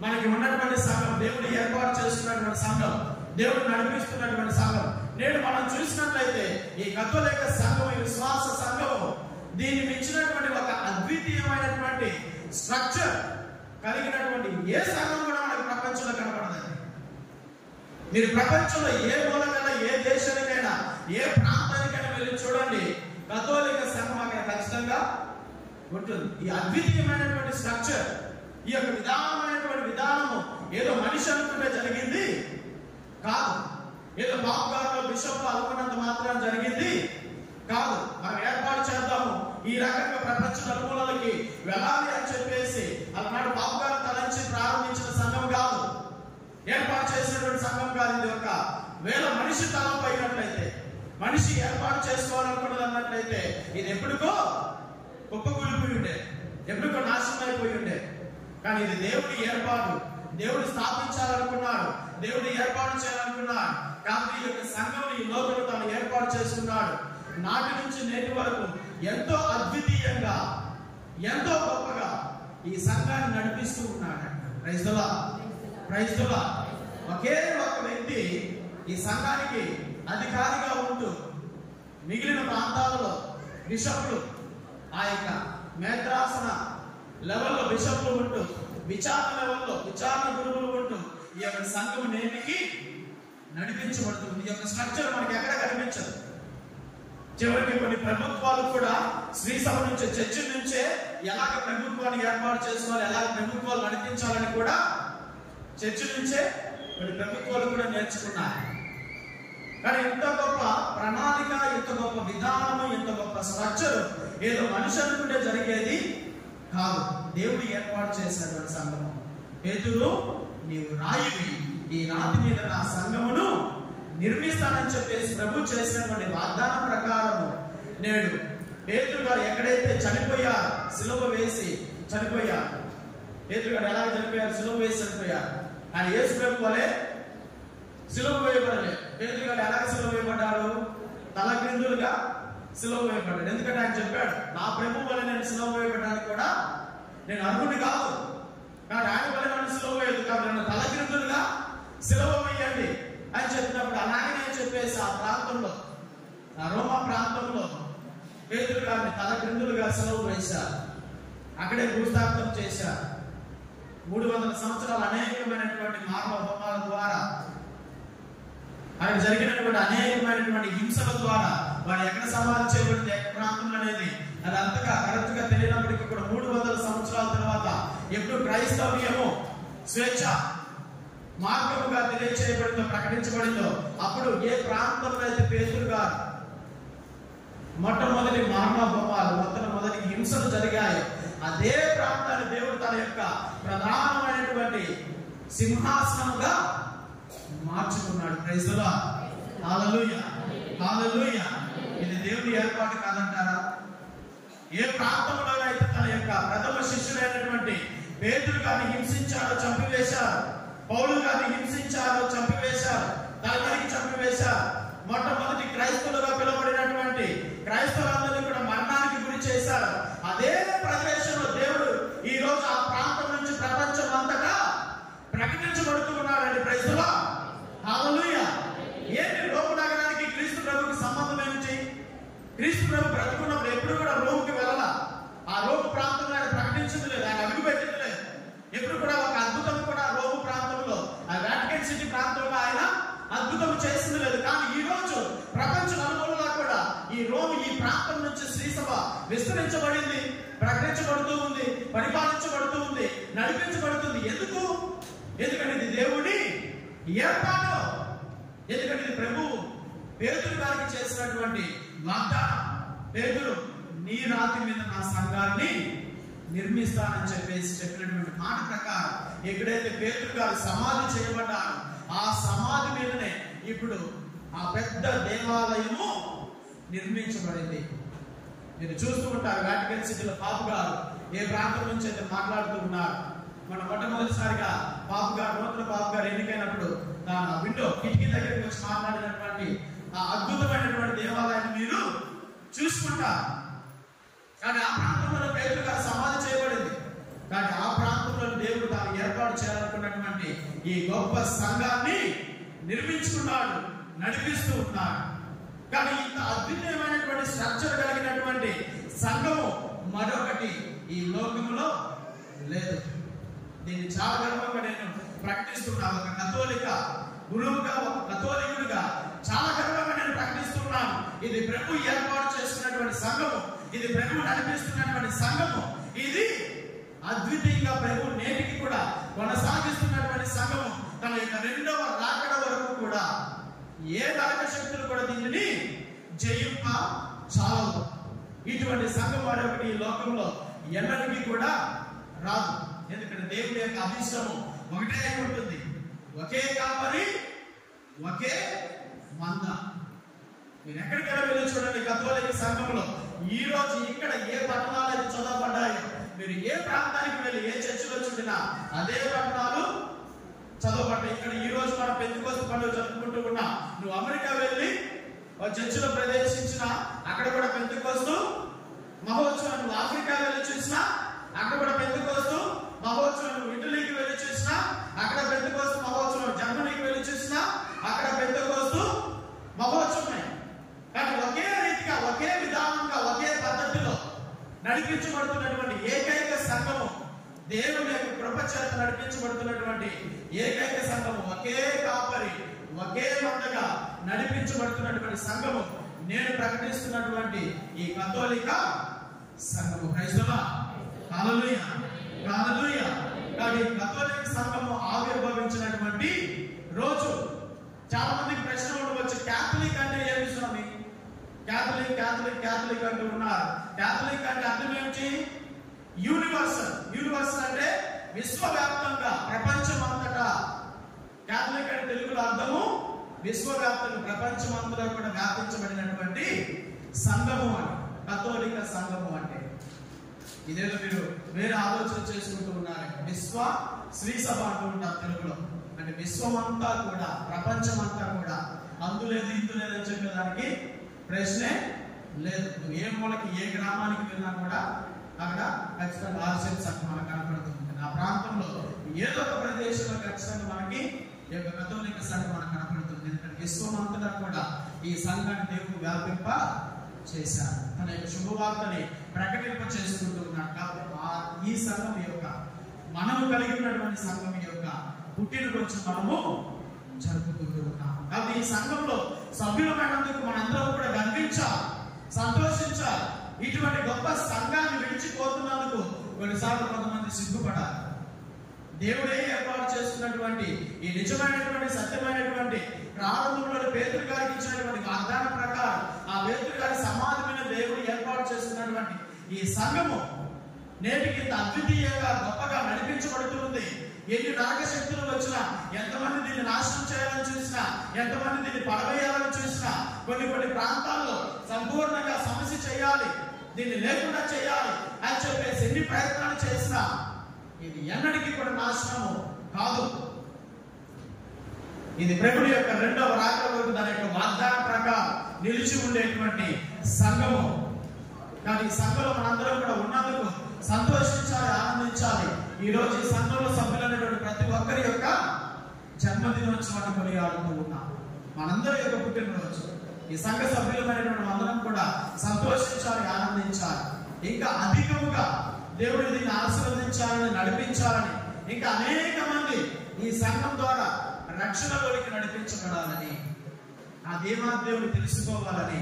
మనకి ఉన్నటువంటి సంఘం, దేవుడు ఏర్పాటు చేస్తున్నటువంటి సంఘం, దేవుడు నడిపిస్తున్నటువంటి సంఘం. నేడు మనం చూసినట్లయితే ఈ కథోలిక సంఘం, ఈ విశ్వాస సంఘం దీన్ని మించినటువంటి ఒక అద్వితీయమైనటువంటి స్ట్రక్చర్ కలిగినటువంటి ఏ సంఘం కూడా మనకి ప్రపంచంలో కనపడదండి. మీరు ప్రపంచంలో ఏ మూలకైనా, ఏ దేశానికైనా, ఏ ప్రాంతానికైనా వెళ్ళి చూడండి, కథోలిక సంఘం అక్కడ ఖచ్చితంగా ఉంటుంది. ఈ అద్వితీయమైనటువంటి స్ట్రక్చర్, ఈ యొక్క విధానము ఏదో మనిషి అనుకుంటే జరిగింది కాదు, ఏదో బాబు గారు బిషప్ అనుకున్నంత మాత్రం జరిగింది కాదు. మనం ఏర్పాటు చేద్దాము, ఈ రకంగా ప్రపంచ నలుమూలలకి వెళ్ళాలి అని చెప్పేసి అలనాడు బాబు గారు తలంచి ప్రారంభించిన సంఘం కాదు, ఏర్పాటు చేసినటువంటి సంఘం కాదు. ఇది ఒక వేల మనిషి తలం అయినట్లయితే, మనిషి ఏర్పాటు చేసుకోవాలనుకున్నది అన్నట్లయితే ఇది ఎప్పటికో కుప్పకూలిపోయి ఉండే, ఎప్పటికో నాశనం అయిపోయి ఉండే. కానీ ఇది దేవుడి ఏర్పాటు, దేవుడు స్థాపించాలనుకున్నాడు, దేవుడు ఏర్పాటు చేయాలనుకున్నాడు. కాబట్టి ఈ యొక్క సంఘం ఈ లోకంలో తాను ఏర్పాటు చేసుకున్నాడు. నాటి నుంచి నేటి వరకు ఎంతో అద్వితీయంగా, ఎంతో గొప్పగా ఈ సంఘాన్ని నడిపిస్తూ ఉన్నాడు. Praise the Lord, praise the Lord. ఒకే ఒక వ్యక్తి ఈ సంఘానికి అధికారిగా ఉంటూ మిగిలిన ప్రాంతాలలో బిషప్లు, ఆ యొక్క మేత్రాసన లెవెల్లో బిషప్లు ఉంటూ, విచారణ లెవెల్లో విచారణ గురువులు ఉంటూ ఈ యొక్క సంఘం నేటికి నడిపించబడుతుంది. ఈ యొక్క స్ట్రక్చర్ మనకి ఎక్కడ కనిపించదు. చివరికి కొన్ని ప్రభుత్వాలు కూడా శ్రీ సభ నుంచే, చర్చి నుంచే ఎలాగ ప్రభుత్వాన్ని ఏర్పాటు చేసుకోవాలి, ఎలాగ ప్రభుత్వాలు నడిపించాలని కూడా చర్చి నుంచే కొన్ని ప్రభుత్వాలు కూడా నేర్చుకున్నాయి. కానీ ఇంత గొప్ప ప్రణాళిక, ఇంత గొప్ప విధానము, ఇంత గొప్ప స్ట్రక్చర్ ఏదో మనిషి అనుకుంటే జరిగేది కాదు. దేవుడు ఏర్పాటు చేసినటువంటి సంఘము. పేతురు, నీవు రాయివి, ఈ రాతి మీద నా సంఘమును నిర్మిస్తానని చెప్పేసి ప్రభు చేసినటువంటి వాగ్దానం ప్రకారము నేడు పేతురు గారు ఎక్కడైతే చనిపోయారు, సిలువ వేసి చనిపోయారు. పేతురు గారు ఎలా చనిపోయారు? సిలువ వేసి చనిపోయారు. ఆయన యేసు ప్రభు వలె సిలువ వేయబడలేదు. పేతురు గారు ఎలా సిలువ వేయబడ్డారు? తల క్రిందులుగా సిలువ వేయబడ్డాడు. ఎందుకంటే ఆయన చెప్పాడు, నా ప్రభు వల్ల నేను సిలువ వేయబడ్డానికి కూడా నేను అర్హుడిని కాదు, కానీ ఆయన వల్ల నన్ను సిలువ వేయదు, కాబట్టి నన్ను తల క్రిందులుగా సిలువ వేయండి అని చెప్పినప్పుడు అలాగనే చెప్పేసి ఆ ప్రాంతంలో, ఆ రోమా ప్రాంతంలో పేతురు గారిని తల క్రిందులుగా సిలువ వేశారు. అక్కడే భూస్థాపితం చేశారు. 300 సంవత్సరాలు అనేకమైనటువంటి మానవ హోమాల ద్వారా, ఆయన జరిగినటువంటి అనేకమైనటువంటి హింసల ద్వారా వాడు ఎక్కడ సమాధి చేయబడింది, ఎక్కడ ప్రాంతంలో అనేది అది అంతగా కరెక్ట్ గా తెలియనప్పటికీ కూడా 300 సంవత్సరాల తర్వాత ఎప్పుడు క్రైస్తవ్యము స్వేచ్ఛ మార్గముగా తెలియచేయబడిందో, ప్రకటించబడిందో, అప్పుడు ఏ ప్రాంతంలో అయితే పేతురు గారు మొట్టమొదటి మానవ హోమాలు, మొదటి హింసలు జరిగాయో అదే ప్రాంతాన్ని దేవుడు తన యొక్క ప్రధానమైనటువంటి సింహాసనముగా మార్చుకున్నాడు. ప్రైజ్ ది లార్డ్, హల్లెలూయా, హల్లెలూయా. ఇది దేవుడి ఏర్పాటు కాదంటారా? ఏ ప్రాంతంలోనైతే తన యొక్క ప్రథమ శిష్యుడైనటువంటి పేతురు గారిని హింసించారో, చంపివేశారు, పౌలు గారిని హింసించారో, చంపివేశారు, తలమరికి చంపివేశారు, మొట్టమొదటి క్రైస్తవులుగా పిలువబడినటువంటి క్రైస్తవులందరినీ కూడా మరణానికి గురి చేశారు. అదే ప్రదేశంలో దేవుడు ఈ రోజు ఆ ప్రాంతం నుంచి ప్రపంచం అంతటా ప్రకటించబడుతూ ఉన్నాడండి. ప్రైజ్ ది లార్డ్, హల్లెలూయా. ఏంటి రోమ్ నగరానికి క్రీస్తు ప్రభుకి సంబంధం ఏమిటి? క్రీస్తు ప్రభు బ్రతుకున్నప్పుడు ఎప్పుడు కూడా రోమ్కి వెళ్ళాల, ఆ రోమ్ ప్రాంతంలో ఆయన ప్రకటించింది లేదు, ఆయన అడుగు పెట్టింది లేదు. ఎప్పుడు కూడా ఒక అద్భుతం కూడా రోమ్ ప్రాంతంలో, ఆ వాటికన్ సిటీ ప్రాంతంలో ఆయన అద్భుతం చేసింది లేదు. కానీ ఈ రోజు ప్రపంచ నలుమూలలా కూడా ఈ రోమ్, ఈ ప్రాంతం నుంచి శ్రీసభ విస్తరించబడింది, ప్రకటించబడుతూ ఉంది, పరిపాలించబడుతూ ఉంది, నడిపించబడుతుంది. ఎందుకు? ఎందుకంటే ఇది దేవుడి ఏర్పాటు. ఎందుకంటే ఇది ప్రభువు పేతురు గారికి చేసినటువంటి వాగ్దానం. పేతురు, నీ రాతి మీద నా సంఘాన్ని నిర్మిస్తానని చెప్పేసి చెప్పినటువంటి మాట ప్రకారం ఎక్కడైతే పేతురు గారు సమాధి చేయబడ్డారు, ఆ సమాధి మీదనే ఇప్పుడు ఆ పెద్ద దేవాలయము నిర్మించబడింది. మీరు చూస్తూ ఉంటారు, వాటికన్ సిటీలో పాపు గారు ఏ ప్రాంతం నుంచి అయితే మాట్లాడుతూ ఉన్నారు. మన మొట్టమొదటిసారిగా పాపు గారు, నూతన పాపు గారు ఎన్నికైనప్పుడు తన విండో కిటికీ దగ్గరికి వచ్చి మాట్లాడినటువంటి ఆ అద్భుతమైనటువంటి దేవాలయాన్ని మీరు చూసుకుంటారు. కానీ ఆ ప్రాంతంలో పేతురు గారు సమాధి చేయబడింది. కానీ ఆ ప్రాంతంలో దేవుడు తాను ఏర్పాటు చేయాలనుకున్నటువంటి ఈ గొప్ప సంఘాన్ని నిర్మించుకున్నాడు, నడిపిస్తూ ఉన్నాడు. కానీ ఇంత అద్భుతమైనటువంటి స్ట్రక్చర్ కలిగినటువంటి సంఘము మరొకటి ఈ లోకంలో లేదు. దీన్ని చాలా గర్వంగా నేను ప్రకటిస్తున్నాను. ఒక కథోలిక గురువుగా, ఒక కథోలికుడిగా చాలా గర్వంగా నేను ప్రకటిస్తున్నాను. ఇది ప్రభు ఏర్పాటు చేసుకున్నటువంటి సంఘము, ఇది ప్రభు నడిపిస్తున్నటువంటి సంఘము, ఇది అద్వితీయంగా ప్రభు నేటికి కూడా కొనసాగిస్తున్నటువంటి సంఘము. తన యొక్క రెండవ రాకడ వరకు కూడా ఏ నరక శక్తులు కూడా దీనిని జయింప చాలవు. ఇటువంటి సంఘం మరొకటి ఈ లోకంలో ఎన్నటికీ కూడా రాదు. ఎందుకంటే దేవుడి యొక్క అభిష్టము ఒకటే ఉంటుంది, ఒకే కాపరి, ఒకే మంద. మీరు ఎక్కడికైనా వెళ్ళి చూడండి, కథోలిక సంఘంలో ఈ రోజు ఇక్కడ ఏ పట్టణాలు అయితే చదవబడ్డాయో, మీరు ఏ ప్రాంతానికి వెళ్ళి ఏ చర్చిలో చూసినా అదే పట్టణాలు చదవబడ్డాయి. ఇక్కడ ఈ రోజు మనం పెంతెకోస్తు పండుగ జరుపుకుంటూ ఉన్నాం. నువ్వు అమెరికా వెళ్ళి చర్చిలో ప్రవేశించిన అక్కడ కూడా పెంతెకోస్తు మహోత్సవం, నువ్వు ఆఫ్రికా వెళ్ళి చూసినా అక్కడ కూడా పెంతెకోస్తు మహోత్సవం, నువ్వు ఇటలీకి వెళ్ళి చూసినా అక్కడ పెంతెకోస్తు మహోత్సవం, జర్మనీకి వెళ్ళి చూసినా అక్కడ పెంతెకోస్తు మహోత్సవమే. కానీ ఒకే రీతిగా, ఒకే విధానంగా, ఒకే పద్ధతిలో నడిపించబడుతున్నటువంటి ఏకైక సంఘము, దేవుని యొక్క కృప చేత నడిపించబడుతున్నటువంటి ఏకైక సంఘము, ఒకే కాపరి, ఒకే మందగా నడిపించబడుతున్నటువంటి సంఘము నేను ప్రకటిస్తున్నటువంటి ఈ కథోలిక సంఘము. క్రైస్తవ హల్లెలూయా, హల్లెలూయా. కానీ కథోలిక సంఘము ఆవిర్భవించినటువంటి రోజు చాలా మందికి ప్రశ్న ఉండవచ్చు, క్యాథలిక్ అంటే ఏమి స్వామి? క్యాథలిక్ క్యాథలిక్ క్యాథలిక్ అంటూ ఉన్నారు. క్యాథలిక్ అంటే అర్థం ఏమిటి? యూనివర్సల్. యూనివర్సల్ అంటే విశ్వవ్యాప్తంగా, ప్రపంచం అంతటా. క్యాథలిక్ అంటే తెలుగులో అర్థము విశ్వవ్యాప్తంగా, ప్రపంచం అంతటా కూడా వ్యాపించబడినటువంటి సంఘము అని కథోలిక సంఘము అంటే. ఇదేదో మీరు వేరే ఆలోచన చేసుకుంటూ ఉన్నారు. విశ్వ శ్రీ సభ అంటూ ఉంటారు తెలుగులో. అంటే విశ్వమంతా కూడా, ప్రపంచం అంతా కూడా, అందులేదు ఇందులేదు అని చెప్పేదానికి ప్రశ్నే లేదు. నువ్వు ఏ మూలకి, ఏ గ్రామానికి వెళ్ళినా కూడా అక్కడ ఖచ్చితంగా ఆర్సెల్ సంఘం మనకు కనపడుతుంది. ఆ ప్రాంతంలో ఏదో ఒక ప్రదేశంలో ఖచ్చితంగా మనకి ఈ యొక్క కథోలిక సంఘం మనకు కనపడుతుంది. ఎందుకంటే విశ్వమంతటా కూడా ఈ సంఘాన్ని దేవుడు వ్యాపింప చేశారు, తన యొక్క శుభవార్తని ప్రకటింప చేసుకుంటూ ఉన్నాడు. కాబట్టి ఈ సంఘం యొక్క, మనము కలిగి ఉన్నటువంటి సంఘం యొక్క పుట్టినరోజు మనము జరుపుకుంటూ ఉన్నాం. కాబట్టి ఈ సంఘంలో సభ్యులమైనందుకు మనందరం కూడా గర్వించాలి, సంతోషించాలి. ఇటువంటి గొప్ప సంఘాన్ని విడిచిపోతున్నందుకు కొన్నిసార్లు కొంతమంది సిగ్గుపడాలి. దేవుడే ఏర్పాటు చేస్తున్నటువంటి ఈ నిజమైనటువంటి, సత్యమైనటువంటి ప్రారంభంలో పేతురు గారికి ఇచ్చినటువంటి వాగ్దానం ప్రకారం, ఆ పేతురు గారి సమాధి మీద దేవుడు ఏర్పాటు చేస్తున్నటువంటి ఈ సంఘము నేటికి ఇంత అద్వితీయంగా, గొప్పగా నడిపించబడుతుంది. ఎన్ని నరక శక్తులు వచ్చినా, ఎంతమంది దీన్ని నాశనం చేయాలని చూసినా, ఎంతమంది దీన్ని పడవేయాలని చూసినా, కొన్ని ప్రాంతాల్లో సంపూర్ణంగా సమస్య చేయాలి, దీన్ని లేకుండా చేయాలి అని చెప్పేసి ఎన్ని ప్రయత్నాలు చేసినా ఇది ఎన్నటికీ కూడా నాశనము కాదు. ఇది ప్రభుని యొక్క రెండవ రాకడ వరకు దాని యొక్క వాగ్దానం ప్రకారం నిలిచి ఉండేటువంటి సంఘము. కానీ ఈ సంఘంలో మనందరం కూడా ఉన్నందుకు సంతోషించాలి, ఆనందించాలి. ఈ రోజు ఈ సంఘంలో సభ్యులైనటువంటి ప్రతి ఒక్కరి యొక్క జన్మదినోత్సవాన్ని కొనియాడుతూ ఉన్నాం. మనందరి యొక్క పుట్టినరోజు. ఈ సంఘ సభ్యులమైనటువంటి అందరం కూడా సంతోషించాలి, ఆనందించాలి. ఇంకా అధికముగా దేవుడు దీన్ని ఆశీర్వదించాలని, నడిపించాలని, ఇంకా అనేక మంది ఈ సంఘం ద్వారా రక్షణలోనికి నడిపించబడాలని, ఆ దేవాదేవుడు తెలుసుకోవాలని,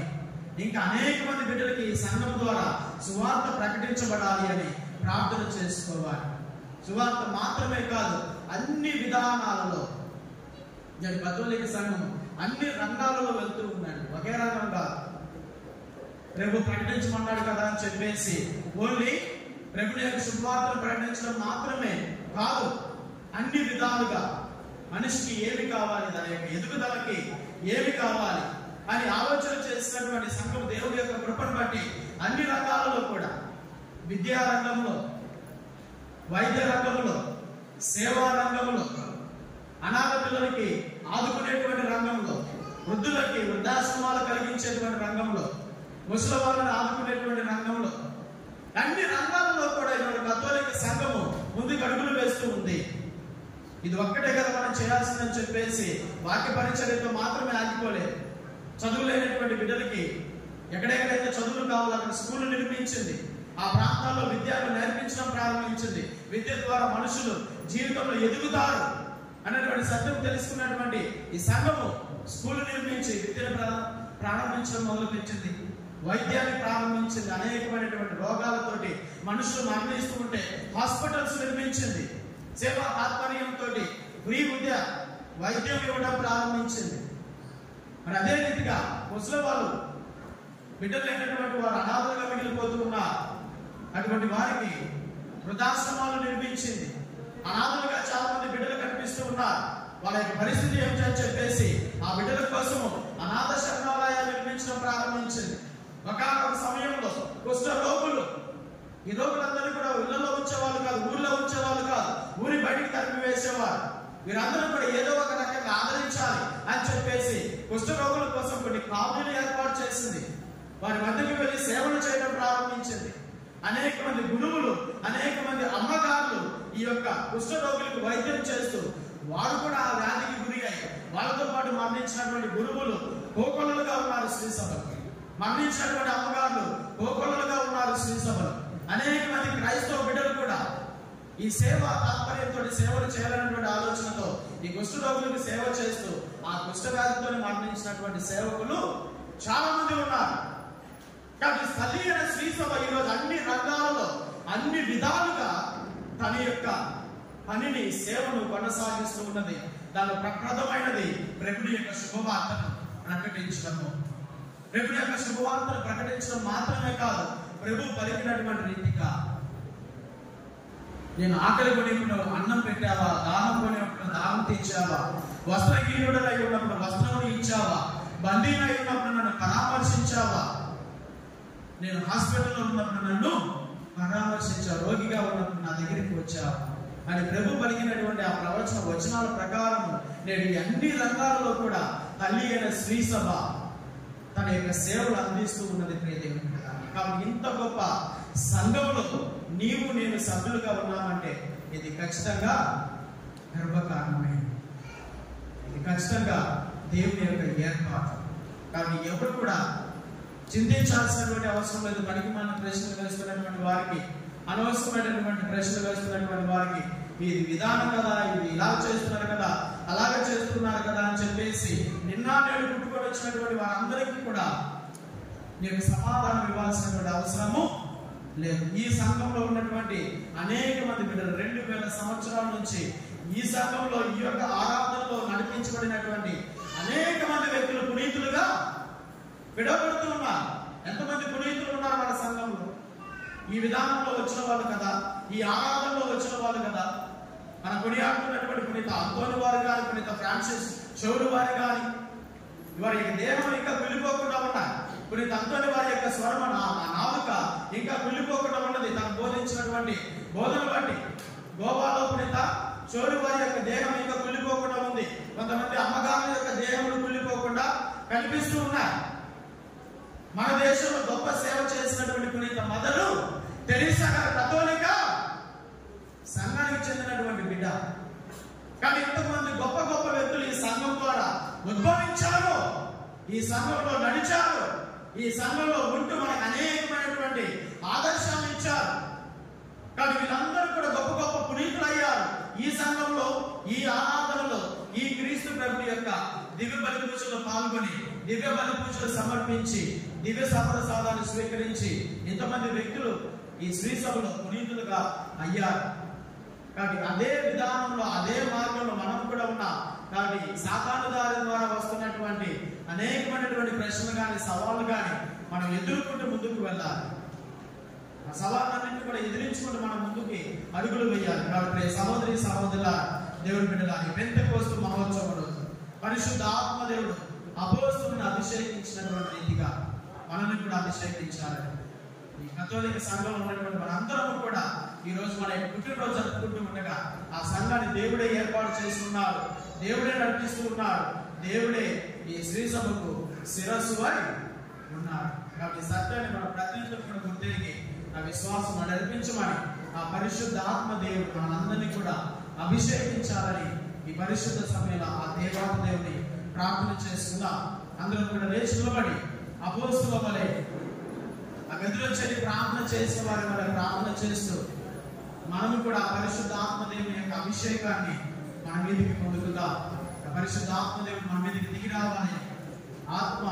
ఇంకా అనేక మంది బిడ్డలకి ఈ సంఘం ద్వారా సువార్త ప్రకటించబడాలి అని ప్రార్థన చేసుకోవాలి. సువార్త మాత్రమే కాదు, అన్ని విధానాలలో కథోలిక సంఘం అన్ని రంగాలలో వెళ్తూ ఉన్నాడు. ఒకే రంగం కాదు. రేపు ప్రకటించమన్నాడు కదా అని చెప్పేసి ఓన్లీ ప్రభుని యొక్క శుభవార్తను ప్రకటించడం మాత్రమే కాదు, అన్ని విధాలుగా మనిషికి ఏమి కావాలి, దాని యొక్క ఎదుగుదలకి ఏమి కావాలి అని ఆలోచన చేసినటువంటి సంఘం దేవుడి యొక్క కృపను బట్టి అన్ని రంగాలలో కూడా, విద్యా రంగంలో, వైద్య రంగంలో, సేవా రంగంలో, అనాథ పిల్లలకి ఆదుకునేటువంటి రంగంలో, వృద్ధులకి వృద్ధాశ్రమాలు కలిగించేటువంటి రంగంలో, ముసలి వాళ్ళని ఆదుకునేటువంటి రంగంలో, అన్ని రంగాలలో కూడా ఈనాడు కథోలిక సంఘము ముందుకు అడుగులు వేస్తూ ఉంది. ఇది ఒక్కటే కదా మనం చేయాల్సిందని చెప్పేసి వాక్య పరిచర్యతో మాత్రమే ఆగిపోలేదు. చదువు లేనటువంటి బిడ్డలకి ఎక్కడెక్కడైతే చదువులు కావాలో అక్కడ స్కూళ్ళు నిర్మించింది. ఆ ప్రాంతాల్లో విద్యను నేర్పించడం ప్రారంభించింది. విద్య ద్వారా మనుషులు జీవితంలో ఎదుగుతారు అనేటువంటి సత్యం తెలుసుకున్నటువంటి ఈ సంఘము స్కూల్ నిర్మించి విద్యను ప్రారంభించడం మొదలుపెట్టింది. వైద్యాన్ని ప్రారంభించింది. అనేకమైనటువంటి రోగాలతోటి మనుషులు మరణిస్తూ ఉంటే హాస్పిటల్స్ నిర్మించింది. సేవా తాత్పర్యంతో ఫ్రీ విద్య వైద్యం ఇవ్వడం ప్రారంభించింది. మరి అదే రీతిగా ముసలి వాళ్ళు బిడ్డలు లేనటువంటి వారు అనాథలుగా మిగిలిపోతున్నారు. అటువంటి వారికి వృద్ధాశ్రమాలు నిర్మించింది. అనాథలుగా చాలా మంది బిడ్డలు కనిపిస్తూ ఉన్నారు. వాళ్ళ యొక్క పరిస్థితి ఏమిటని చెప్పేసి ఆ బిడ్డల కోసం అనాథ శరణాలయాలు నిర్మించడం ప్రారంభించింది. ఒక సమయంలో కుష్ఠ రోగులు, ఈ రోగులందరూ కూడా ఇళ్లలో ఉంచేవాళ్ళు కాదు, ఊర్లో ఉంచేవాళ్ళు కాదు, ఊరి బయటికి తరిమి వేసేవారు. వీరందరూ కూడా ఏదో ఒక రకంగా ఆదరించాలి అని చెప్పేసి కుష్ఠ రోగుల కోసం కొన్ని కాలనీలు ఏర్పాటు చేసింది. వారి మధ్యకి వెళ్ళి సేవలు చేయడం ప్రారంభించింది. అనేక మంది గురువులు, అనేక మంది అమ్మగారులు ఈ యొక్క కుష్ఠ రోగులకు వైద్యం చేస్తూ వారు కూడా ఆ వ్యాధికి గురి అయ్యి వాళ్ళతో పాటు మరణించినటువంటి గురువులు కోకొల్లలుగా ఉన్నారు శ్రీసభలు. మరణించినటువంటి అమ్మగారులు కోకొల్లలుగా ఉన్నారు శ్రీసభలు. అనేక మంది క్రైస్తవ బిడ్డలు కూడా ఈ సేవ తాత్పర్యంతో సేవలు చేయాలనేటువంటి ఆలోచనతో ఈ కుష్ఠ రోగులకు సేవ చేస్తూ ఆ కుష్ఠ వ్యాధితో మరణించినటువంటి సేవకులు చాలా మంది ఉన్నారు. కాబట్టి తల్లి అయిన శ్రీసభ ఈరోజు అన్ని రంగాలలో అన్ని విధాలుగా తన యొక్క పనిని సేవను కొనసాగిస్తూ ఉన్నది. దానిలో ప్రప్రదమైనది ప్రభుని యొక్క శుభవార్తను ప్రకటించడము. ప్రభుని యొక్క శుభవార్తను ప్రకటించడం మాత్రమే కాదు, ప్రభు పలికినటువంటి రీతిగా నేను ఆకలి కొనిప్పుడు అన్నం పెట్టావా, దాహం కొనినప్పుడు దాహం తీర్చావా, వస్త్రహీనుడై ఉన్నప్పుడు వస్త్రమును ఇచ్చావా, బందీనై ఉన్నప్పుడు నన్ను పరామర్శించావా, నేను హాస్పిటల్లో ఉన్నప్పుడు నన్ను పరామర్శించావు, రోగిగా ఉన్నప్పుడు నా దగ్గరికి వచ్చావు అని ప్రభు పలికినటువంటి ఆ ప్రవచన వచనాల ప్రకారం నేడు అన్ని రంగాలలో కూడా తల్లి అయిన శ్రీసభ తన యొక్క సేవలు అందిస్తూ ఉన్నది. ప్రియదేవుని కాబట్టి ఇంత గొప్ప సంఘంలో నీవు నేను సభ్యులుగా ఉన్నామంటే ఇది ఖచ్చితంగా గర్వకారణమైనది. ఇది ఖచ్చితంగా దేవుని యొక్క ఏర్పాటు. కాబట్టి ఎవరు కూడా చింతించాల్సినటువంటి అవసరం లేదు. పనికి మన ప్రశ్నలు వేస్తున్నటువంటి వారికి, అనవసరమైనటువంటి ప్రశ్నలు వేస్తున్నటువంటి వారికి ఇది విధానం కదా, ఇది ఇలా చేస్తున్నారు కదా, అలాగే చేస్తున్నారు కదా అని చెప్పేసి నిన్న నేడు పుట్టుకొని వచ్చినటువంటి వారందరికీ కూడా నేను సమాధానం ఇవ్వాల్సినటువంటి అవసరము లేదు. ఈ సంఘంలో ఉన్నటువంటి అనేక మంది బిడ్డలు 2000 సంవత్సరాల నుంచి ఈ సంఘంలో ఈ యొక్క ఆరాధనలో నడిపించబడినటువంటి అనేక మంది వ్యక్తులు పునీతులుగా విడవబడుతూ ఉన్నారు. ఎంతమంది పునీతులు ఉన్నారు మన సంఘంలో? ఈ విధానంలో వచ్చిన వాళ్ళు కదా, ఈ ఆరాధనలో వచ్చిన వాళ్ళు కదా. మన కొనియాడుతున్నటువంటి పునీత అంతోని వారు కానీ, పునీత ఫ్రాన్సిస్ చౌరు వారు కానీ, వారి యొక్క దేహం ఇంకా కుళ్ళిపోకుండా ఉన్నాయి. పునీత అంతోని వారి యొక్క స్వరం నాలుక ఇంకా కుళ్ళిపోకుండా ఉన్నది. తను బోధించినటువంటి బోధన బట్టి గోవాలో పునీత చౌరు వారి యొక్క దేహం ఇంకా కుళ్ళిపోకుండా ఉంది. కొంతమంది అమ్మగారుల యొక్క దేహములు కుళ్ళిపోకుండా కనిపిస్తూ ఉన్నాయి. మన దేశంలో గొప్ప సేవ చేసినటువంటి పునీత మదరు తెరీసా గారు కథోలిక సంఘానికి చెందినటువంటి బిడ్డ. కానీ ఇంతమంది గొప్ప గొప్ప వ్యక్తులు ఈ సంఘం ద్వారా ఉద్భవించారు, ఈ సంఘంలో నడిచారు, ఈ సంఘంలో ఉంటూ మనకు అనేకమైనటువంటి ఆదర్శాలు ఇచ్చారు. కానీ వీళ్ళందరూ కూడా గొప్ప గొప్ప పునీతులు అయ్యారు. ఈ సంఘంలో, ఈ ఆరాధనలో, ఈ క్రీస్తు ప్రభు యొక్క దివ్య బలి పూజలో పాల్గొని, దివ్య బలి పూజలు సమర్పించి, దివ్య సప్రసాదాన్ని స్వీకరించి ఇంతమంది వ్యక్తులు ఈ శ్రీ సభలో పునీతులుగా అయ్యారు. కాబట్టి అదే విధానంలో, అదే మార్గంలో మనం కూడా ఉన్నాం. కాబట్టి సాతాను దారి ద్వారా వస్తున్నటువంటి అనేకమైనటువంటి ప్రశ్నలు కానీ, సవాళ్ళు కానీ మనం ఎదుర్కొంటూ ముందుకు వెళ్ళాలి. ఆ సవాళ్ళన్నింటినీ కూడా ఎదిరించుకుంటూ మనం ముందుకి అడుగులు వేయాలి. కాబట్టి సహోదరి సహోదరుల దేవుని బిడ్డలాని పెంతెకోస్తు మహోత్సవం రోజు పరిశుద్ధ ఆత్మదేవుడు అపోస్తులను అభిషేకించినటువంటి రీతిగా మనల్ని కూడా అభిషేకించాలి. ఈ కథోలిక సంఘంలో ఉన్నటువంటి మనందరం కూడా ఈ రోజు మన పుట్టినరోజు జరుపుకుంటూ ఉండగా ఆ సంఘాన్ని దేవుడే ఏర్పాటు చేస్తున్నారు, దేవుడే నడిపిస్తూ ఉన్నారు, దేవుడే ఈ శ్రీ సభకు శిరస్సు అని ఉన్నారు. కాబట్టి సత్యాన్ని మన ప్రతినిధులు కూడా గుర్తిరిగి ఆ విశ్వాసం నడిపించమని ఆ పరిశుద్ధ ఆత్మ దేవుడు మనందరినీ కూడా అభిషేకించాలని ఈ పరిశుద్ధ సమయంలో ఆ దేవాది దేవుని ప్రార్థన చేసుకుందాం. అందరూ కూడా లేచి నిలబడి అపోస్తుల వలె ఆ గదిలో చేరి ప్రార్థన చేసే వారి వల్ల ప్రార్థన చేస్తూ మనము కూడా ఆ పరిశుద్ధ ఆత్మదేవుని యొక్క అభిషేకాన్ని మన మీదకి పొందుకుందాం. పరిశుద్ధ ఆత్మదేవుడు మన మీదకి దిగి రావాలి, ఆత్మ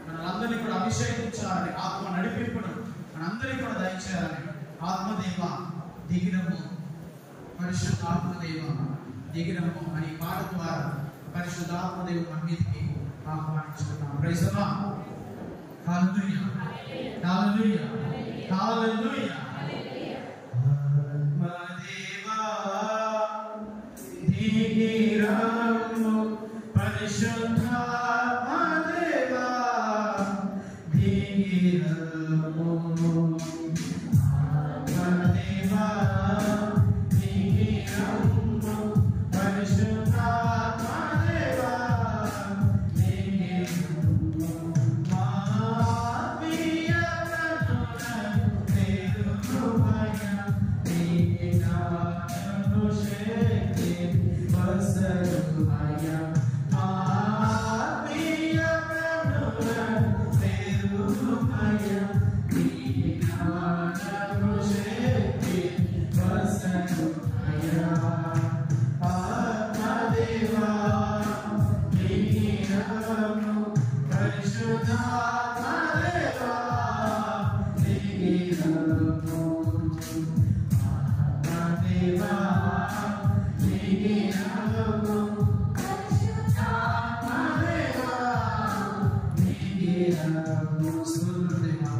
మనందరినీ కూడా అభిషేకించాలని, ఆత్మ నడిపింపును మనందరినీ కూడా దయచేయాలని. ఆత్మదేవ దిగిరము, పరిశుద్ధ ఆత్మదేవ దిగిరము అని పాట ద్వారా పరిశుద్ధ ఆత్మదేవుడు మన మీదకి ఆహ్వానించుకున్నాం. Praise the Lord. Hallelujah, hallelujah, hallelujah. ఆత్మదేవా దిగిరము, పరిశుద్ధాత్మదేవా దిగిరము. ఆత్మదేవా దిగిరము, పరిశుద్ధాత్మదేవా దిగిరము. మా ఆత్మీయ కన్నులను తెరువయ, దిగినాను శక్తి వసరుమయ. మా ఆత్మీయ కన్నులను తెరువయ, దిగినాను శక్తి వసరుమయ. ఆత్మదేవా దిగిరము, పరిశుద్ధాత్మదేవా దిగిరము. ఆత్మదేవా దిగిరము, పరిశుద్ధాత్మదేవా దిగిరము. స్తోత్రదేవా.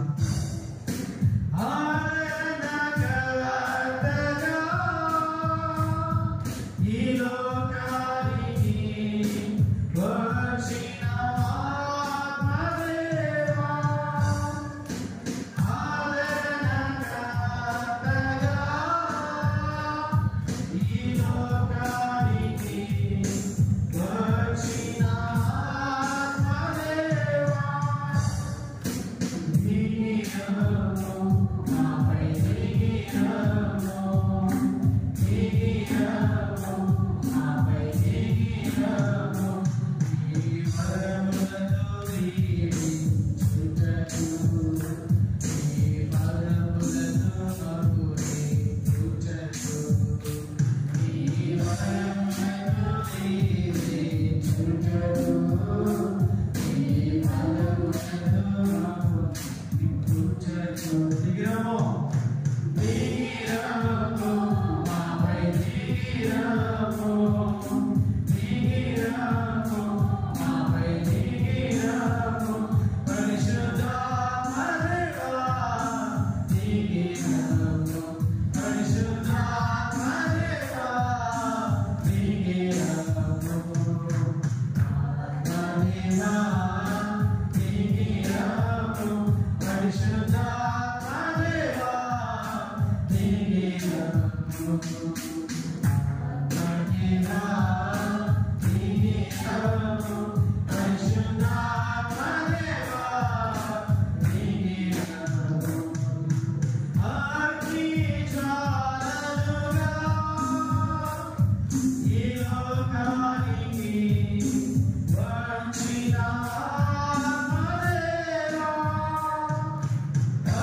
ఆదరణకర్తగా ఈ లోకానికి వచ్చిన ఆత్మదేవా, ఆదరణకర్తగా ఈ లోకానికి వచ్చిన ఆత్మదేవా దిగిరము, మాపై దిగిరము, దిగిరము, మాపై దిగిరము. ఈ వరములతో దీవించుటకు, ఈ వరములతో మాకు దీవించుటకు, ఈ వరములతో దీవించుటకు, ఈ వరములతో మాకు దీవించుటకు. దిగిరము, దిగిరము, మాపై దిగిరము, దిగిరము, మాపై దిగిరము. పరిశుద్ధాత్మదేవా దిగిరము, పరిశుద్ధాత్మదేవా దిగిరము. ఆత్మదేవా దిగిరము, పరిశుద్ధాత్మదేవా దిగిరము. ఆత్మదేవా దిగిరము, పరిశుద్ధాత్మదేవా దిగిరము. అగ్ని జ్వాలలుగా ఈ లోకానికి వచ్చిన ఆత్మదేవా,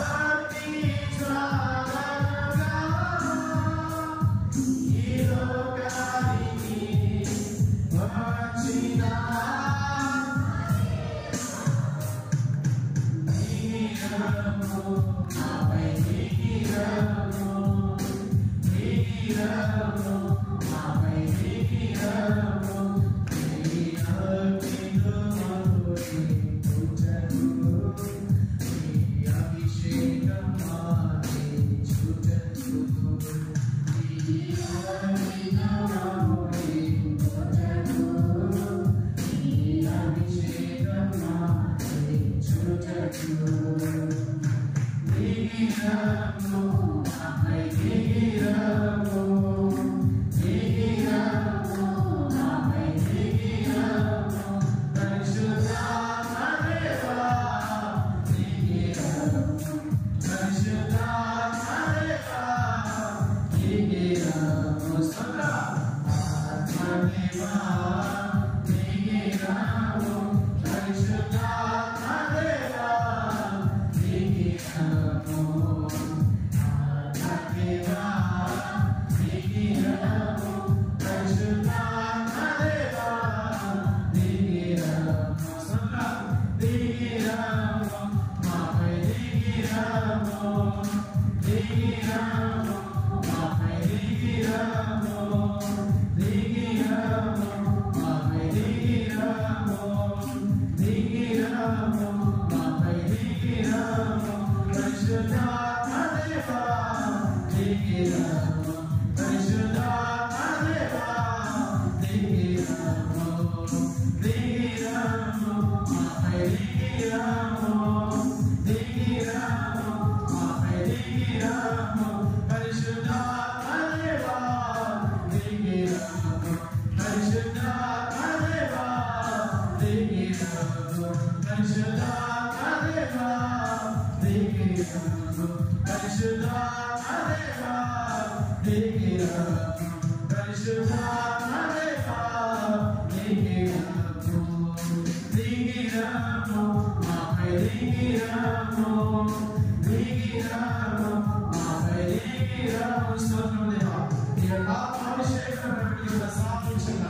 అగ్ని జ్వాలలుగా ఈ దేవా నీకి ఘనము పరిశుద్ధాత్మ దేవా నీకి ఘనము సదా నీకి ఘనము మాపై నీకి ఘనము నీకి ఘనము మాపై నీకి ఘనము నీకి ఘనము మాపై నీకి ఘనము నీకి ఘనము మాపై నీకి ఘనము పరిశుద్ధాత్మ దేవా నీకి ఘనము పరిశుద్ధాత్మ దేవా నీకి ఘనము నీకి ఘనము మాపై నీకి ఘనము నీకి ఘనము మాపై నీకి ఘనము పరిశుద్ధాత్మ దేవా నీకి ఘనము పరిశుద్ధాత్మ దేవా నీకి ఘనము పరిశుద్ధాత్మ దేవా నీకి ఘనము పరిశుద్ధాత్మ దేవా నీకి ఘనము పరిశుద్ధాత్మ దేవా నీకి ఘనము నీకి ఘనము మాపై నీకి ఘనము నీకి ఘనము మాపై నీకి ఘనము స్తోత్రం దేవా నీ యొక్క ఆత్మాభిషేకం ప్రకటించిన సాధించిన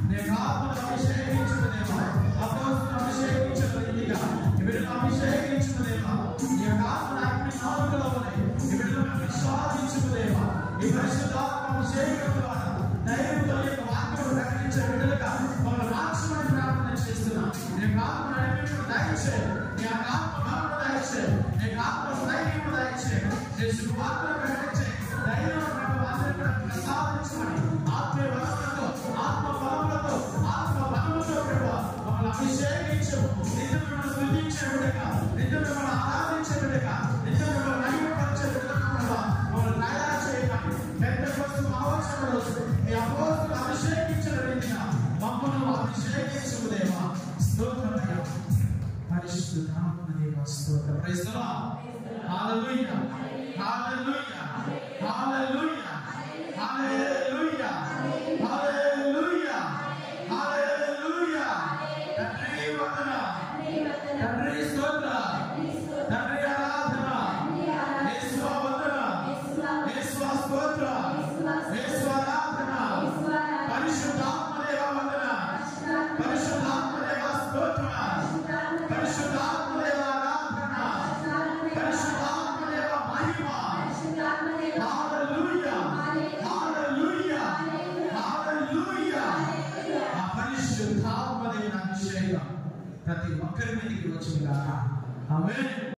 నీ యొక్క ఆత్మను అభిషేకించిన దేవా అపోస్తులను అభిషేకించిన రీతిగా ఈ బిడ్డను అభిషేకించిన దేవా నీ యొక్క ఆత్మను అగ్ని నాలుకలో ఉన్నాయి ఈ బిడ్డను విశ్వాసించిన దేవా ఈ పరిశుద్ధాత్మ అభిషేకం ద్వారా ధైర్యంతో నీ యొక్క వాక్యము ప్రకటించే బిడ్డలుగా మమ్మల్ని మార్చమని ప్రార్థన చేస్తున్నాం నీ యొక్క ఆత్మను నడిపించడం దయచేయి నీ యొక్క ఆత్మ బలమును దయచేయి నీ యొక్క ఆత్మ ధైర్యము దయచేయి నీ శుభవార్తను ప్రకటించే ధైర్యం అందరికీ కూడా ప్రసాదించమని ఆత్మీయ బలములతో ఆత్మ బలములతో ఆత్మ బలములతో ప్రభువా మమ్మల్ని అభిషేకించు నిత్యం మిమ్మల్ని స్తుతించే బిడ్డగా నిత్యం మిమ్మల్ని ఆరాధించే బిడ్డగా నిత్యం మిమ్మల్ని మహిమపరిచే బిడ్డగా ప్రభువా మమ్మల్ని తయారు చేయమని పెద్దకొస్తు మహోత్సవం రోజు మీ అపోస్తులు అభిషేకించిన రీతిగా మమ్మల్ని అభిషేకించు దేవా స్తోత్రమయ్యా పరిశుద్ధ నామమున దేవా స్తోత్రం praise the Lord hallelujah hallelujah hallelujah hallelujah hallelujah హల్లెలూయా తండ్రి వందన తండ్రి స్తోత్ర తండ్రి ఆరాధన యేసు వందన యేసు స్తోత్ర యేసు ఆరాధన పరిశుద్ధాత్మ దేవా వందన పరిశుద్ధాత్మ దేవా స్తోత్ర పరిశుద్ధాత్మ దేవా ఆరాధన పరిశుద్ధాత్మ దేవా మహిమ హల్లెలూయా హల్లెలూయా హల్లెలూయా ఆ పరిశుద్ధాత్మ దేవుని అభిషేకం ప్రతి ఒక్కరి మీదకి వచ్చును గాక ఆమేన్.